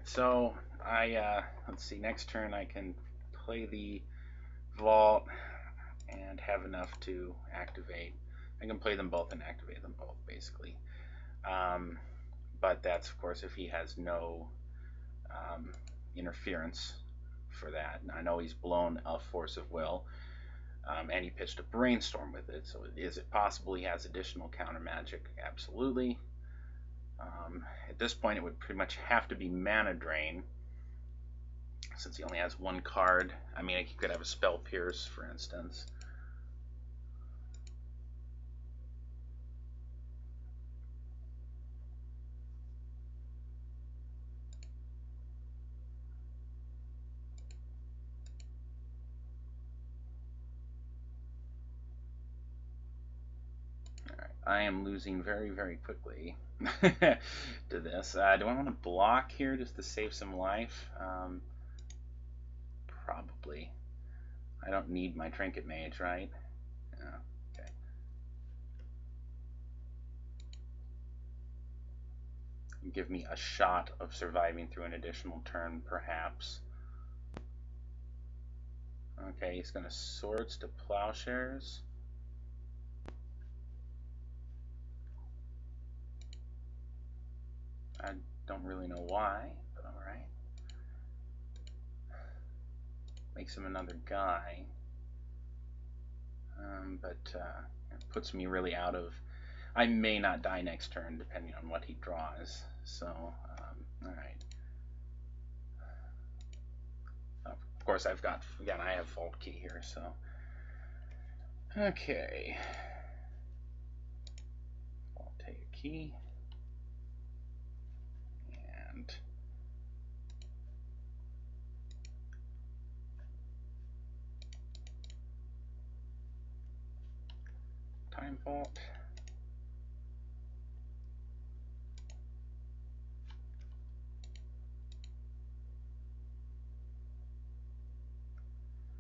So let's see, next turn I can play the Vault and have enough to activate. I can play them both and activate them both, basically. But that's, of course, if he has no interference for that. And I know he's blown a Force of Will, and he pitched a Brainstorm with it. So is it possible he has additional counter magic? Absolutely. At this point, it would pretty much have to be Mana Drain, since he only has one card. I mean, he could have a Spell Pierce, for instance. I am losing very, very quickly to this. Do I want to block here just to save some life? Probably. I don't need my Trinket Mage, right? Okay. Give me a shot of surviving through an additional turn, perhaps. Okay, he's going to Swords to Plowshares. I don't really know why, but alright. Makes him another guy. But it puts me really out of... I may not die next turn, depending on what he draws. So, alright. Of course, I've got... Again, I have Vault Key here, so... Okay. I'll take a key. And... Time Vault.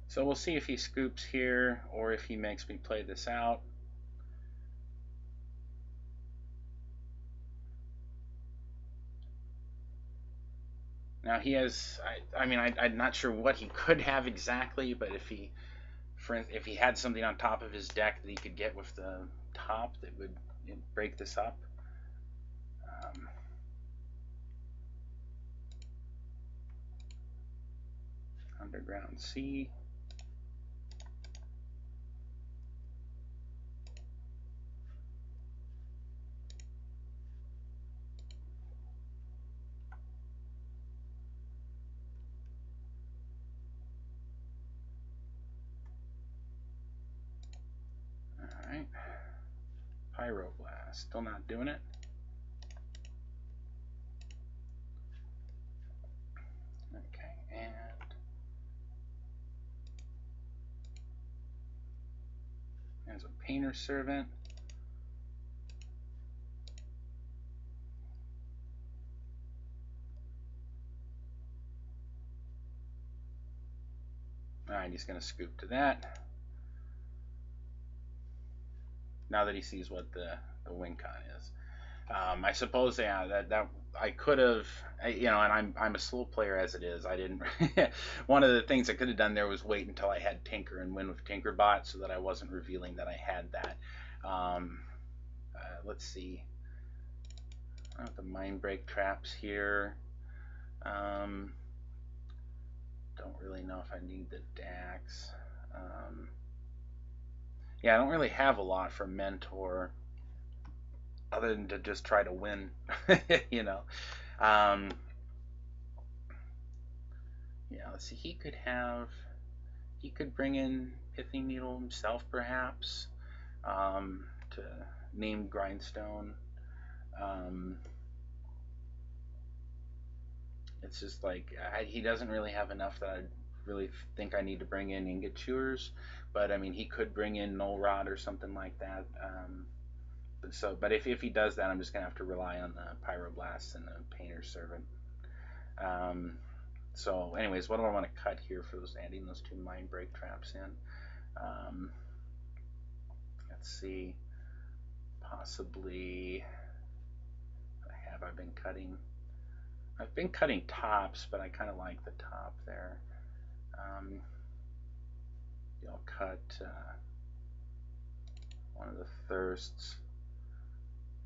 So we'll see if he scoops here or if he makes me play this out. Now he has, I'm not sure what he could have exactly, but if he had something on top of his deck that he could get with the top that would break this up. Underground Sea. Alright. Pyroblast. Still not doing it. Okay, and there's a Painter Servant. Alright, he's going to scoop to that. Now that he sees what the win con is. I suppose, yeah, that I could have, and I'm a slow player as it is. I didn't. One of the things I could have done there was wait until I had Tinker and win with Tinkerbot, so that I wasn't revealing that I had that. Let's see. The Mind Break traps here. Don't really know if I need the Dax. Yeah, I don't really have a lot for Mentor, other than to just try to win, Yeah, let's see. He could bring in Pithing Needle himself, perhaps, to name Grindstone. It's just like he doesn't really have enough that I really think I need to bring in Ingot Chewers, but I mean he could bring in Null Rod or something like that. But if he does that, I'm just gonna have to rely on the Pyroblast and the Painter's Servant. So, anyways, what do I want to cut here for adding those 2 Mind Break traps in? Let's see. Possibly, have I been cutting? I've been cutting tops, but I kind of like the top there. I'll cut one of the Thirsts,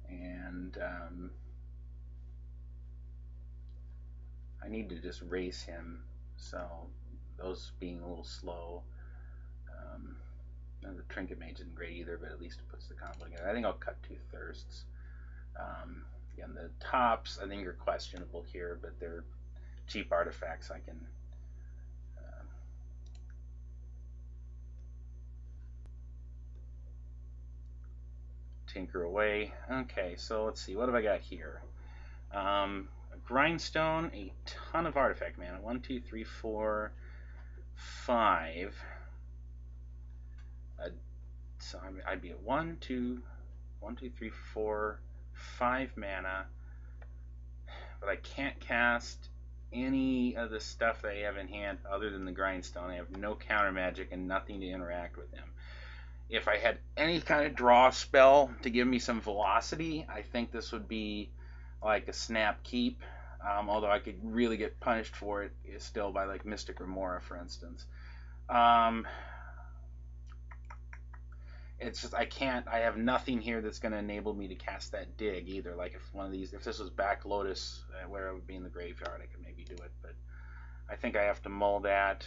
and I need to just race him, so those being a little slow. The Trinket Mage isn't great either, but at least it puts the combo together. I think I'll cut 2 Thirsts. Again, the tops I think are questionable here, but they're cheap artifacts. I can tinker away. Okay, so let's see. What have I got here? A Grindstone, a ton of artifact mana. 1, 2, 3, 4, 5. So I'd be at 1, 2, 3, 4, 5 mana, but I can't cast any of the stuff that I have in hand other than the Grindstone. I have no counter magic and nothing to interact with him. If I had any kind of draw spell to give me some velocity, I think this would be like a Snap Keep, although I could really get punished for it still by like Mystic Remora, for instance. It's just I have nothing here that's going to enable me to cast that dig either. Like if this was back Lotus, where it would be in the graveyard, I could maybe do it, but I think I have to mull that.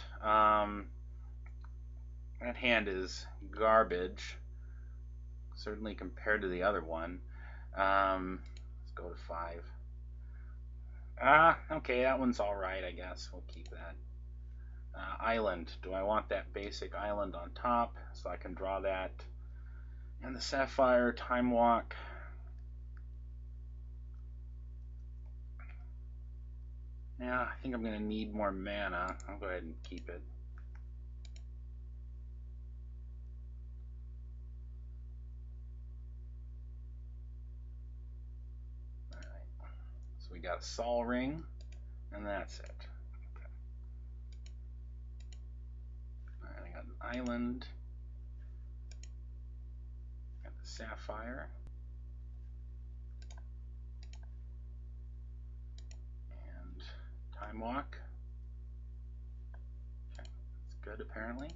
That hand is garbage, certainly compared to the other one. Let's go to 5. Okay, that one's all right, I guess. We'll keep that. Island. Do I want that basic island on top so I can draw that? And the Sapphire, Time Walk. Yeah, I think I'm going to need more mana. I'll go ahead and keep it. Alright. So we got a Sol Ring, and that's it. Okay. Alright, I got an Island. Got the Sapphire. And Time Walk. Okay, that's good apparently.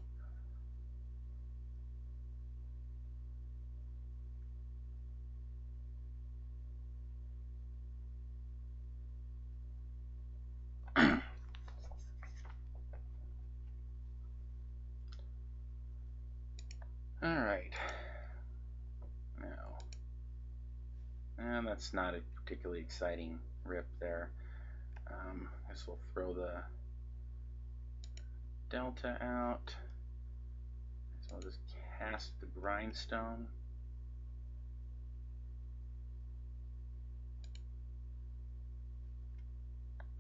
Alright. Now, and that's not a particularly exciting rip there. I guess we'll throw the Delta out. So I'll just cast the Grindstone.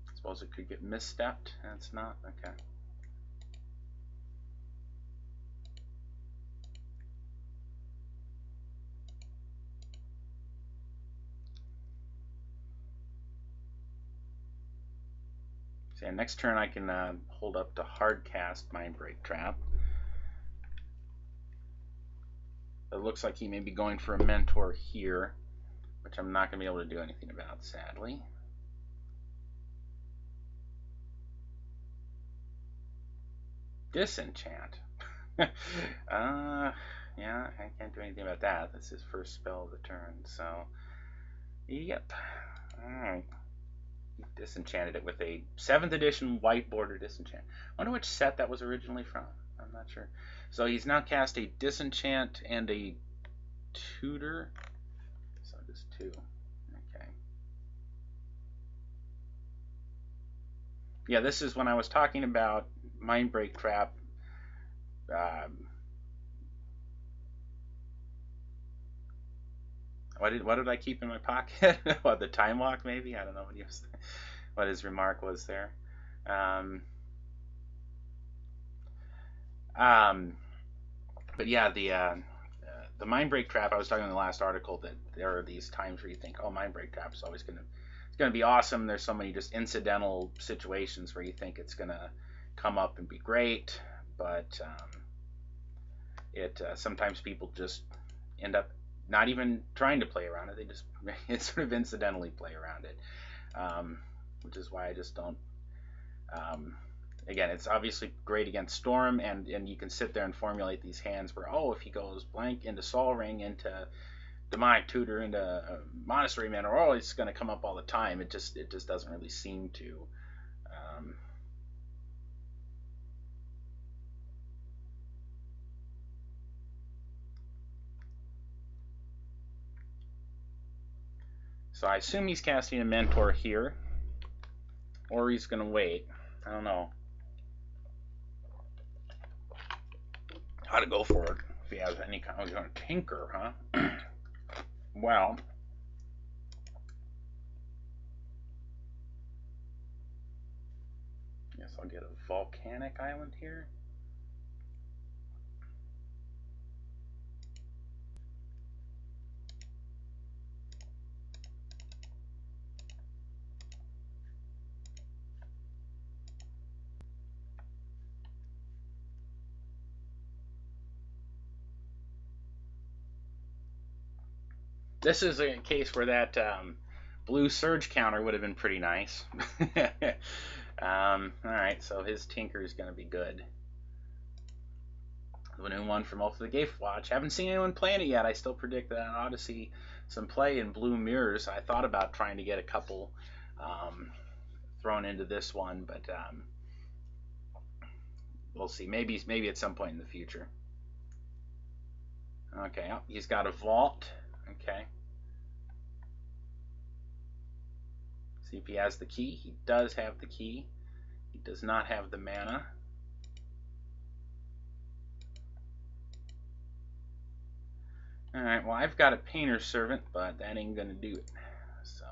I suppose it could get misstepped. That's not. Okay. So yeah, next turn I can hold up to hard cast Mind Break Trap. It looks like he may be going for a Mentor here, which I'm not going to be able to do anything about, sadly. Disenchant. Yeah, I can't do anything about that. That's his first spell of the turn, so yep. Alright. Disenchanted it with a 7th edition white border disenchant. I wonder which set that was originally from. I'm not sure. So he's now cast a disenchant and a tutor. So just 2. Okay. Yeah, this is when I was talking about Mindbreak Trap. What did I keep in my pocket? What, the time walk maybe? I don't know what his remark was there. But yeah, the Mindbreak Trap. I was talking in the last article that there are these times where you think, oh, Mindbreak Trap is always gonna be awesome. There's so many just incidental situations where you think it's gonna come up and be great, but it sometimes people just end up not even trying to play around it. They just sort of incidentally play around it, which is why I just don't. Again, it's obviously great against Storm, and you can sit there and formulate these hands where, oh, if he goes blank into Sol Ring, into Demonic Tutor, into Monastery Man, or oh, it's going to come up all the time. It just doesn't really seem to. So I assume he's casting a Mentor here, or he's going to wait. I don't know how to go for it. If he has any kind of Tinker, huh? Well, guess I'll get a Volcanic Island here. This is a case where that blue surge counter would have been pretty nice. Alright, so his Tinker is going to be good. The new one from Ultimate the Gafe Watch. Haven't seen anyone playing it yet. I still predict that I ought to see some play in Blue Mirrors. I thought about trying to get a couple thrown into this one, but we'll see. Maybe at some point in the future. Okay, oh, he's got a Vault. Okay. See if he has the key. He does have the key. He does not have the mana. Alright, well, I've got a Painter's Servant, but that ain't gonna do it. So,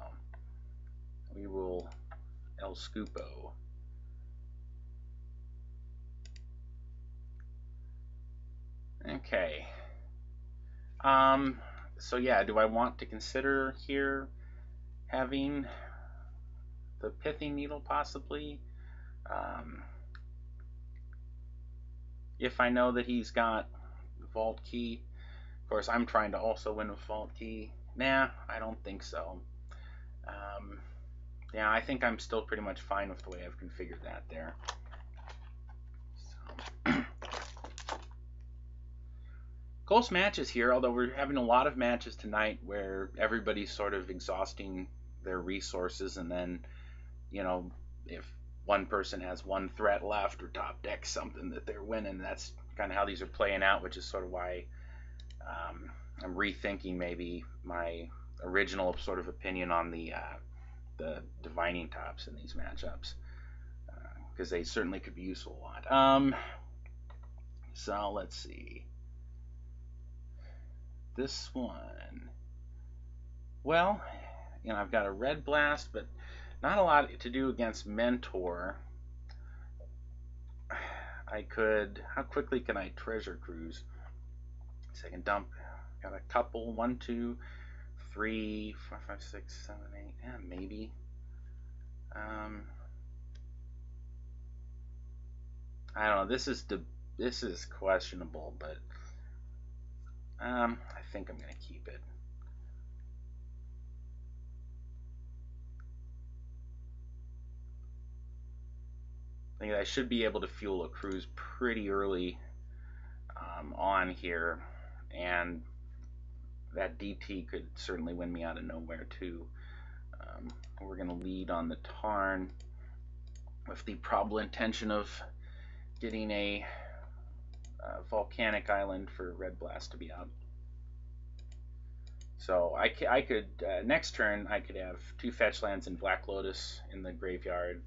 we will El Scupo. Okay. So yeah, do I want to consider here having the Pithing Needle possibly? If I know that he's got Vault Key. Of course, I'm trying to also win with Vault Key. Nah, I don't think so. Yeah, I think I'm still pretty much fine with the way I've configured that there. So. Close matches here, although we're having a lot of matches tonight where everybody's sort of exhausting their resources, and then, you know, if one person has one threat left or top deck something that they're winning, that's kind of how these are playing out, which is sort of why I'm rethinking maybe my original sort of opinion on the divining tops in these matchups, because they certainly could be useful a lot. So let's see. This one, well, you know, I've got a Red Blast, but not a lot to do against Mentor. I could, how quickly can I Treasure Cruise? So I can dump, got a couple, 1, 2, 3, 4, 5, 6, 7, 8, yeah, maybe. I don't know, this is questionable, but I think I'm going to keep it. I think I should be able to fuel a cruise pretty early on here, and that DT could certainly win me out of nowhere too. We're going to lead on the Tarn with the probable intention of getting a Volcanic Island for Red Blast to be out. So I could next turn I could have 2 fetch lands and Black Lotus in the graveyard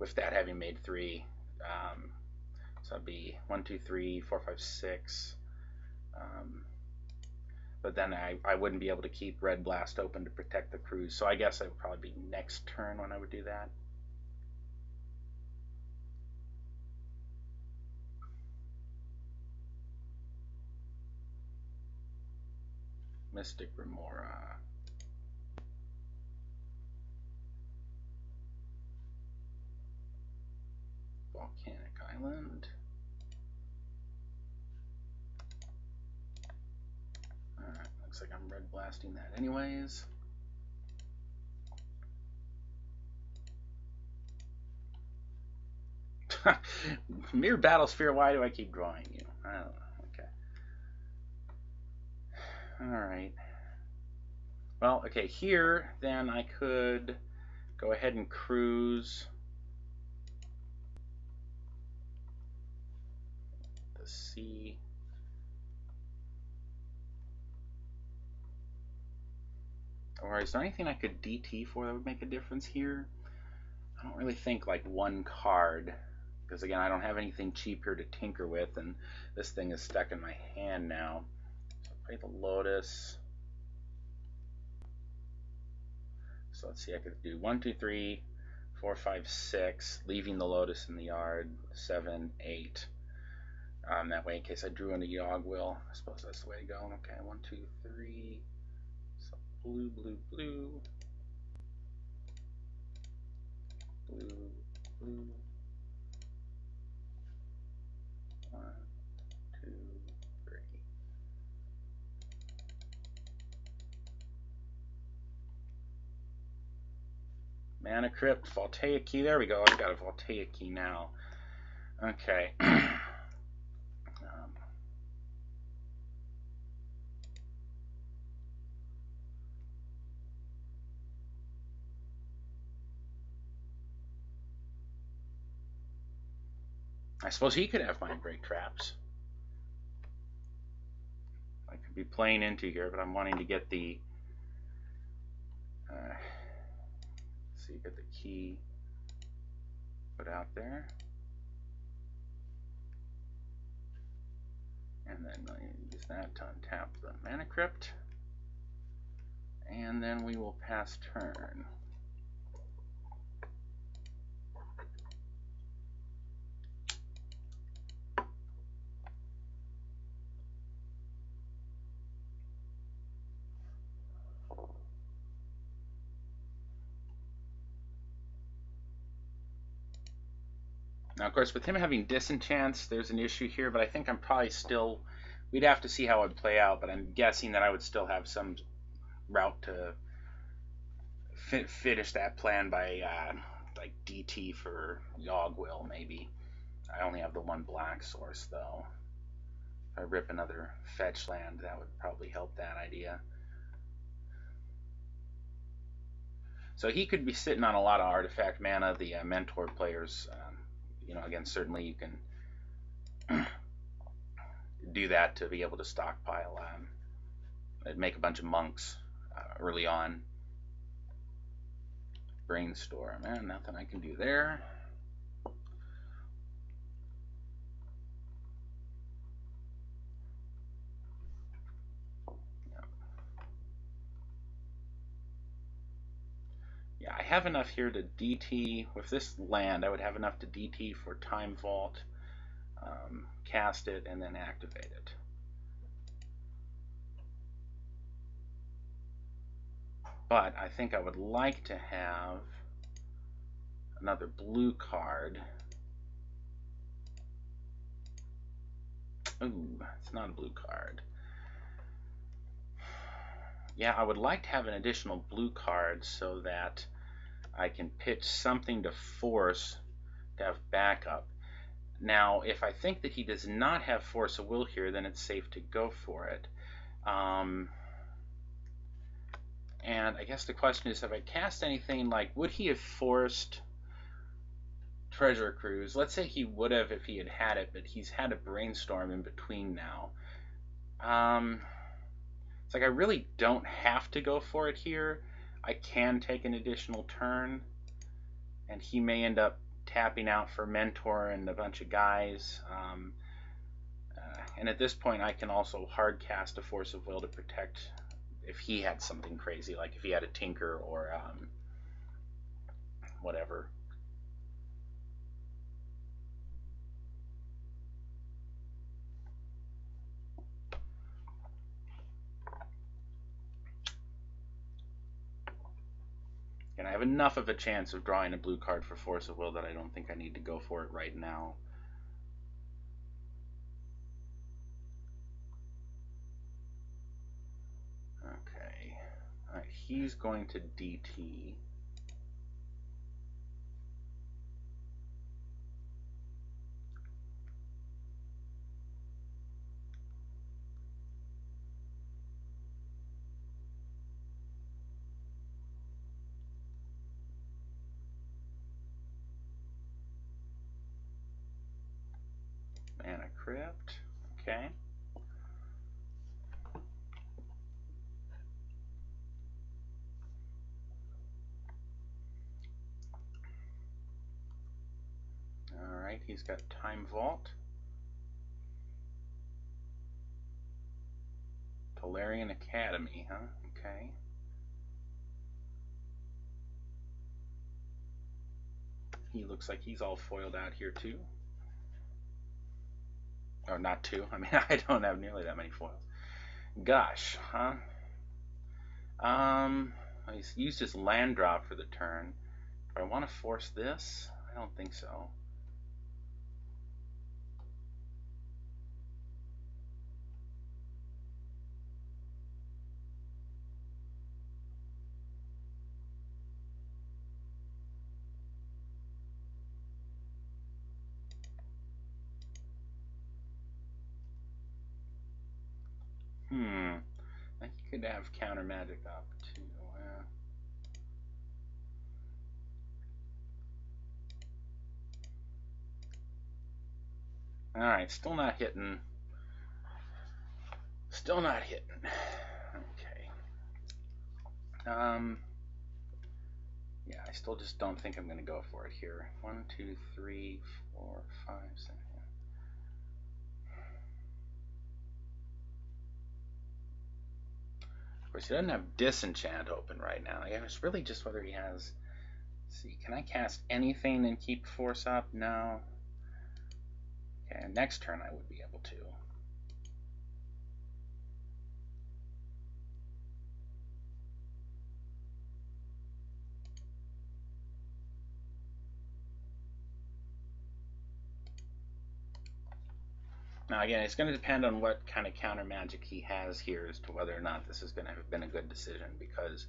with that having made 3. So it'd be 1, 2, 3, 4, 5, 6. But then I wouldn't be able to keep Red Blast open to protect the crews. So I guess it would probably be next turn when I would do that. Mystic Remora. Volcanic Island. Alright, looks like I'm red blasting that anyways. Mere Battlesphere, why do I keep drawing you? I don't know. Okay. Alright. Well, okay, here then I could go ahead and cruise the sea. Or is there anything I could DT for that would make a difference here? I don't really think like one card, because again I don't have anything cheap here to tinker with, and this thing is stuck in my hand now. So play the Lotus. So let's see, I could do 1, 2, 3, 4, 5, 6, leaving the Lotus in the yard, 7, 8. That way, in case I drew into Yogg-Will, I suppose that's the way to go. Okay, 1, 2, 3. So blue, blue, blue. Blue, blue. 1, 2, 3. Mana Crypt, Voltaic Key. There we go. I've got a Voltaic Key now. Okay. I suppose he could have Mind Break Traps. I could be playing into here, but I'm wanting to get the see, get the key put out there, and then I use that to untap the Mana Crypt, and then we will pass turn. Now, of course, with him having Disenchants, there's an issue here, but I think I'm probably still, we'd have to see how it would play out, but I'm guessing that I would still have some route to finish that plan by like DT for Yogg-Will, maybe. I only have the 1 black source, though. If I rip another fetch land, that would probably help that idea. So he could be sitting on a lot of artifact mana. The mentor players, you know, again, certainly you can do that to be able to stockpile, make a bunch of monks early on. Brainstorm, man, nothing I can do there. Yeah, I have enough here to DT. With this land, I would have enough to DT for Time Vault, cast it, and then activate it. But I think I would like to have another blue card. Ooh, it's not a blue card. Yeah, I would like to have an additional blue card so that I can pitch something to force to have backup. Now, if I think that he does not have Force of Will here, then it's safe to go for it. And I guess the question is, have I cast anything like, would he have forced Treasure Cruise? Let's say he would have if he had had it, but he's had a Brainstorm in between now. It's like I really don't have to go for it here. I can take an additional turn, and he may end up tapping out for Mentor and a bunch of guys. And at this point, I can also hard cast a Force of Will to protect if he had something crazy, like if he had a Tinker or whatever. And I have enough of a chance of drawing a blue card for Force of Will that I don't think I need to go for it right now. Okay. Alright, he's going to DT. Mana Crypt. Okay. Alright, he's got Time Vault. Tolarian Academy, huh? Okay. He looks like he's all foiled out here too. Or not two. I mean, I don't have nearly that many foils. Gosh, huh? He's used his land drop for the turn. Do I want to force this? I don't think so. I could have counter magic up too. Alright, still not hitting. Still not hitting. Okay. Yeah, I still just don't think I'm going to go for it here. 1, 2, 3, 4, 5, 6. Of course, he doesn't have Disenchant open right now. Yeah, it's really just whether he has... Let's see, can I cast anything and keep Force up? No. Okay, next turn I would be able to. Now again, it's going to depend on what kind of counter magic he has here as to whether or not this is going to have been a good decision, because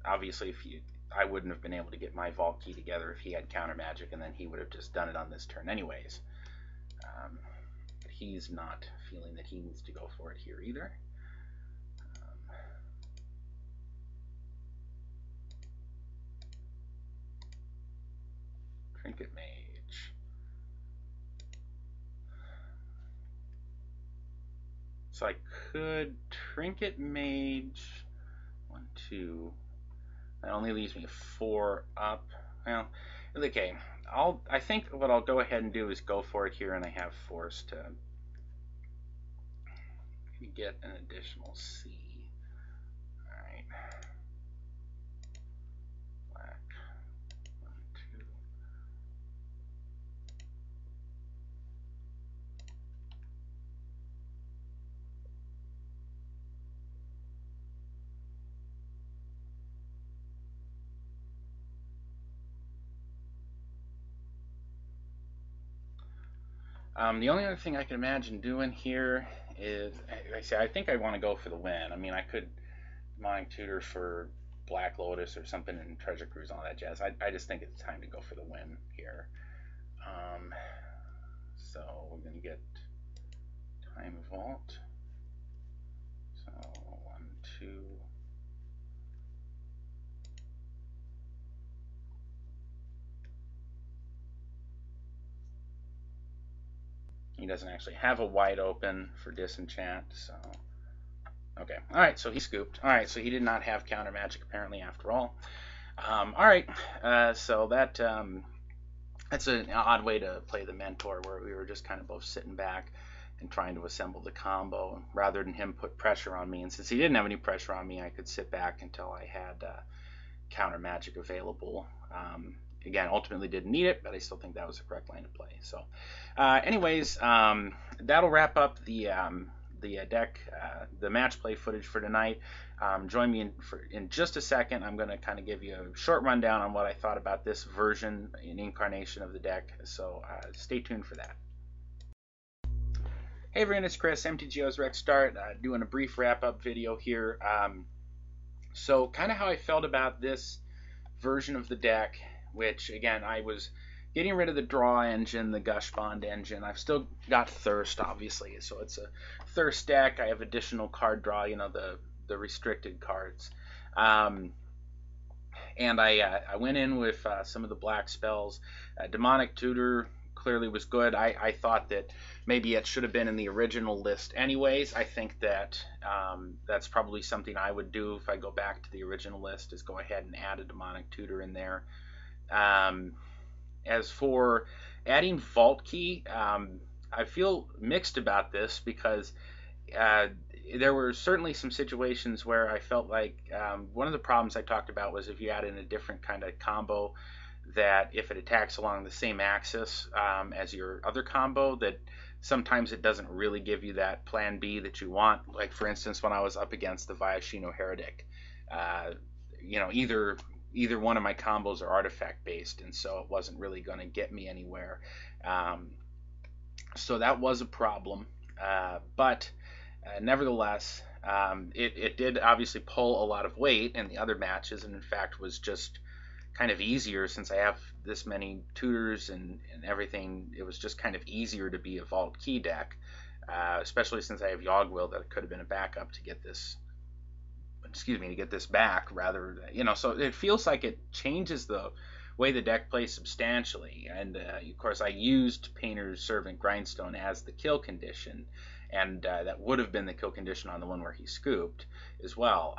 obviously I wouldn't have been able to get my Vault Key together if he had counter magic, and then he would have just done it on this turn anyways. But he's not feeling that he needs to go for it here either. Trinket Mage. So I could Trinket Mage. 1, 2. That only leaves me 4 up. Well, okay. I think what I'll go ahead and do is go for it here, and I have Force to get an additional C. Alright. Black. 1, 2. The only other thing I can imagine doing here is, I think I want to go for the win. I mean, I could Mind Tutor for Black Lotus or something in Treasure Cruise and all that jazz. I just think it's time to go for the win here. So we're going to get Time Vault. So 1, 2. He doesn't actually have a wide open for Disenchant, so... Okay, alright, so he scooped. Alright, so he did not have counter magic apparently after all. All right, so that's an odd way to play the mentor, where we were just kind of both sitting back and trying to assemble the combo rather than him put pressure on me. And since he didn't have any pressure on me, I could sit back until I had counter magic available. Again, ultimately didn't need it, but I still think that was the correct line to play. So, anyways, that'll wrap up the deck, the match play footage for tonight. Join me in just a second. I'm going to kind of give you a short rundown on what I thought about this version and incarnation of the deck. So stay tuned for that. Hey everyone, it's Chris, MTGO's RexDart, doing a brief wrap-up video here. So kind of how I felt about this version of the deck, which again, I was getting rid of the draw engine, the gush bond engine. I've still got thirst, obviously, so it's a thirst deck. I have additional card draw, you know, the restricted cards. And I went in with some of the black spells. Demonic Tutor clearly was good. I thought that maybe it should have been in the original list anyways. I think that that's probably something I would do if I go back to the original list, is go ahead and add a Demonic Tutor in there. As for adding Vault Key, I feel mixed about this, because there were certainly some situations where I felt like one of the problems I talked about was if you add in a different kind of combo, that if it attacks along the same axis as your other combo, that sometimes it doesn't really give you that plan B that you want. Like for instance, when I was up against the Viashino Heretic, you know, either one of my combos are artifact based, and so it wasn't really going to get me anywhere. So that was a problem, but nevertheless, it did obviously pull a lot of weight in the other matches, and in fact was just kind of easier since I have this many tutors and everything. It was just kind of easier to be a Vault Key deck, especially since I have Yogg-Will that could have been a backup to get this, to get this back, rather, you know. So it feels like it changes the way the deck plays substantially. And of course I used Painter's Servant Grindstone as the kill condition, and that would have been the kill condition on the one where he scooped as well.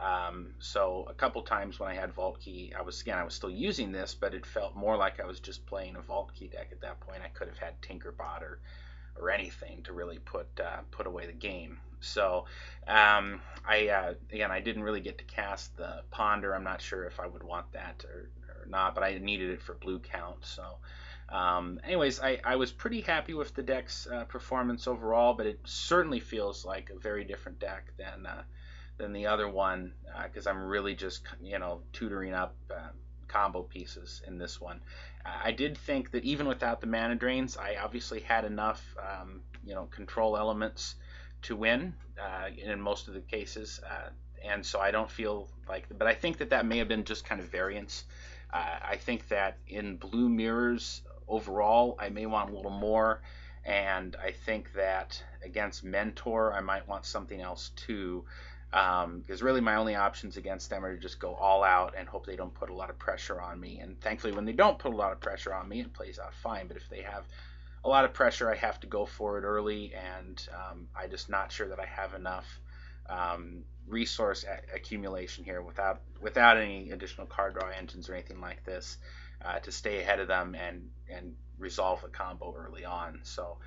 So a couple times when I had Vault Key, I was still using this, but it felt more like I was just playing a Vault Key deck at that point. I could have had Tinkerbot or anything to really put away the game. So again, I didn't really get to cast the Ponder. I'm not sure if I would want that or not, but I needed it for blue count. So anyways, I was pretty happy with the deck's performance overall, but it certainly feels like a very different deck than the other one, because I'm really just, you know, tutoring up combo pieces in this one. I did think that even without the mana drains, I obviously had enough, you know, control elements to win in most of the cases, and so I don't feel like, but I think that may have been just kind of variance. I think that in blue mirrors overall, I may want a little more, and I think that against Mentor, I might want something else too. Because really my only options against them are to just go all out and hope they don't put a lot of pressure on me. And thankfully, when they don't put a lot of pressure on me, it plays out fine. But if they have a lot of pressure, I have to go for it early, and I'm just not sure that I have enough resource accumulation here without any additional card draw engines or anything like this to stay ahead of them and resolve a combo early on. So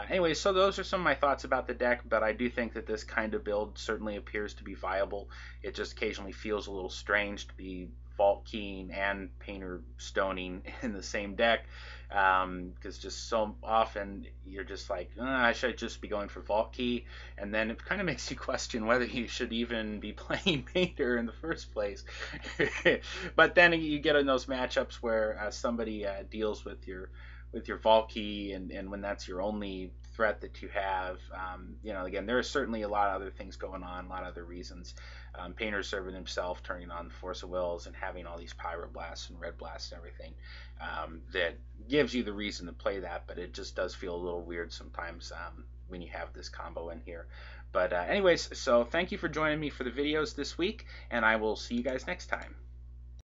anyway, so those are some of my thoughts about the deck, but I do think that this kind of build certainly appears to be viable. It just occasionally feels a little strange to be Vault Keying and Painter Stoning in the same deck, because just so often you're just like, I should just be going for Vault Key, and then it kind of makes you question whether you should even be playing Painter in the first place. But then you get in those matchups where somebody deals with your Vault Key, and when that's your only threat that you have, you know, again, there are certainly a lot of other things going on, a lot of other reasons. Painter's Servant himself turning on the Force of Wills and having all these Pyroblasts and Red Blasts and everything, that gives you the reason to play that, but it just does feel a little weird sometimes when you have this combo in here. But anyways, so thank you for joining me for the videos this week, and I will see you guys next time.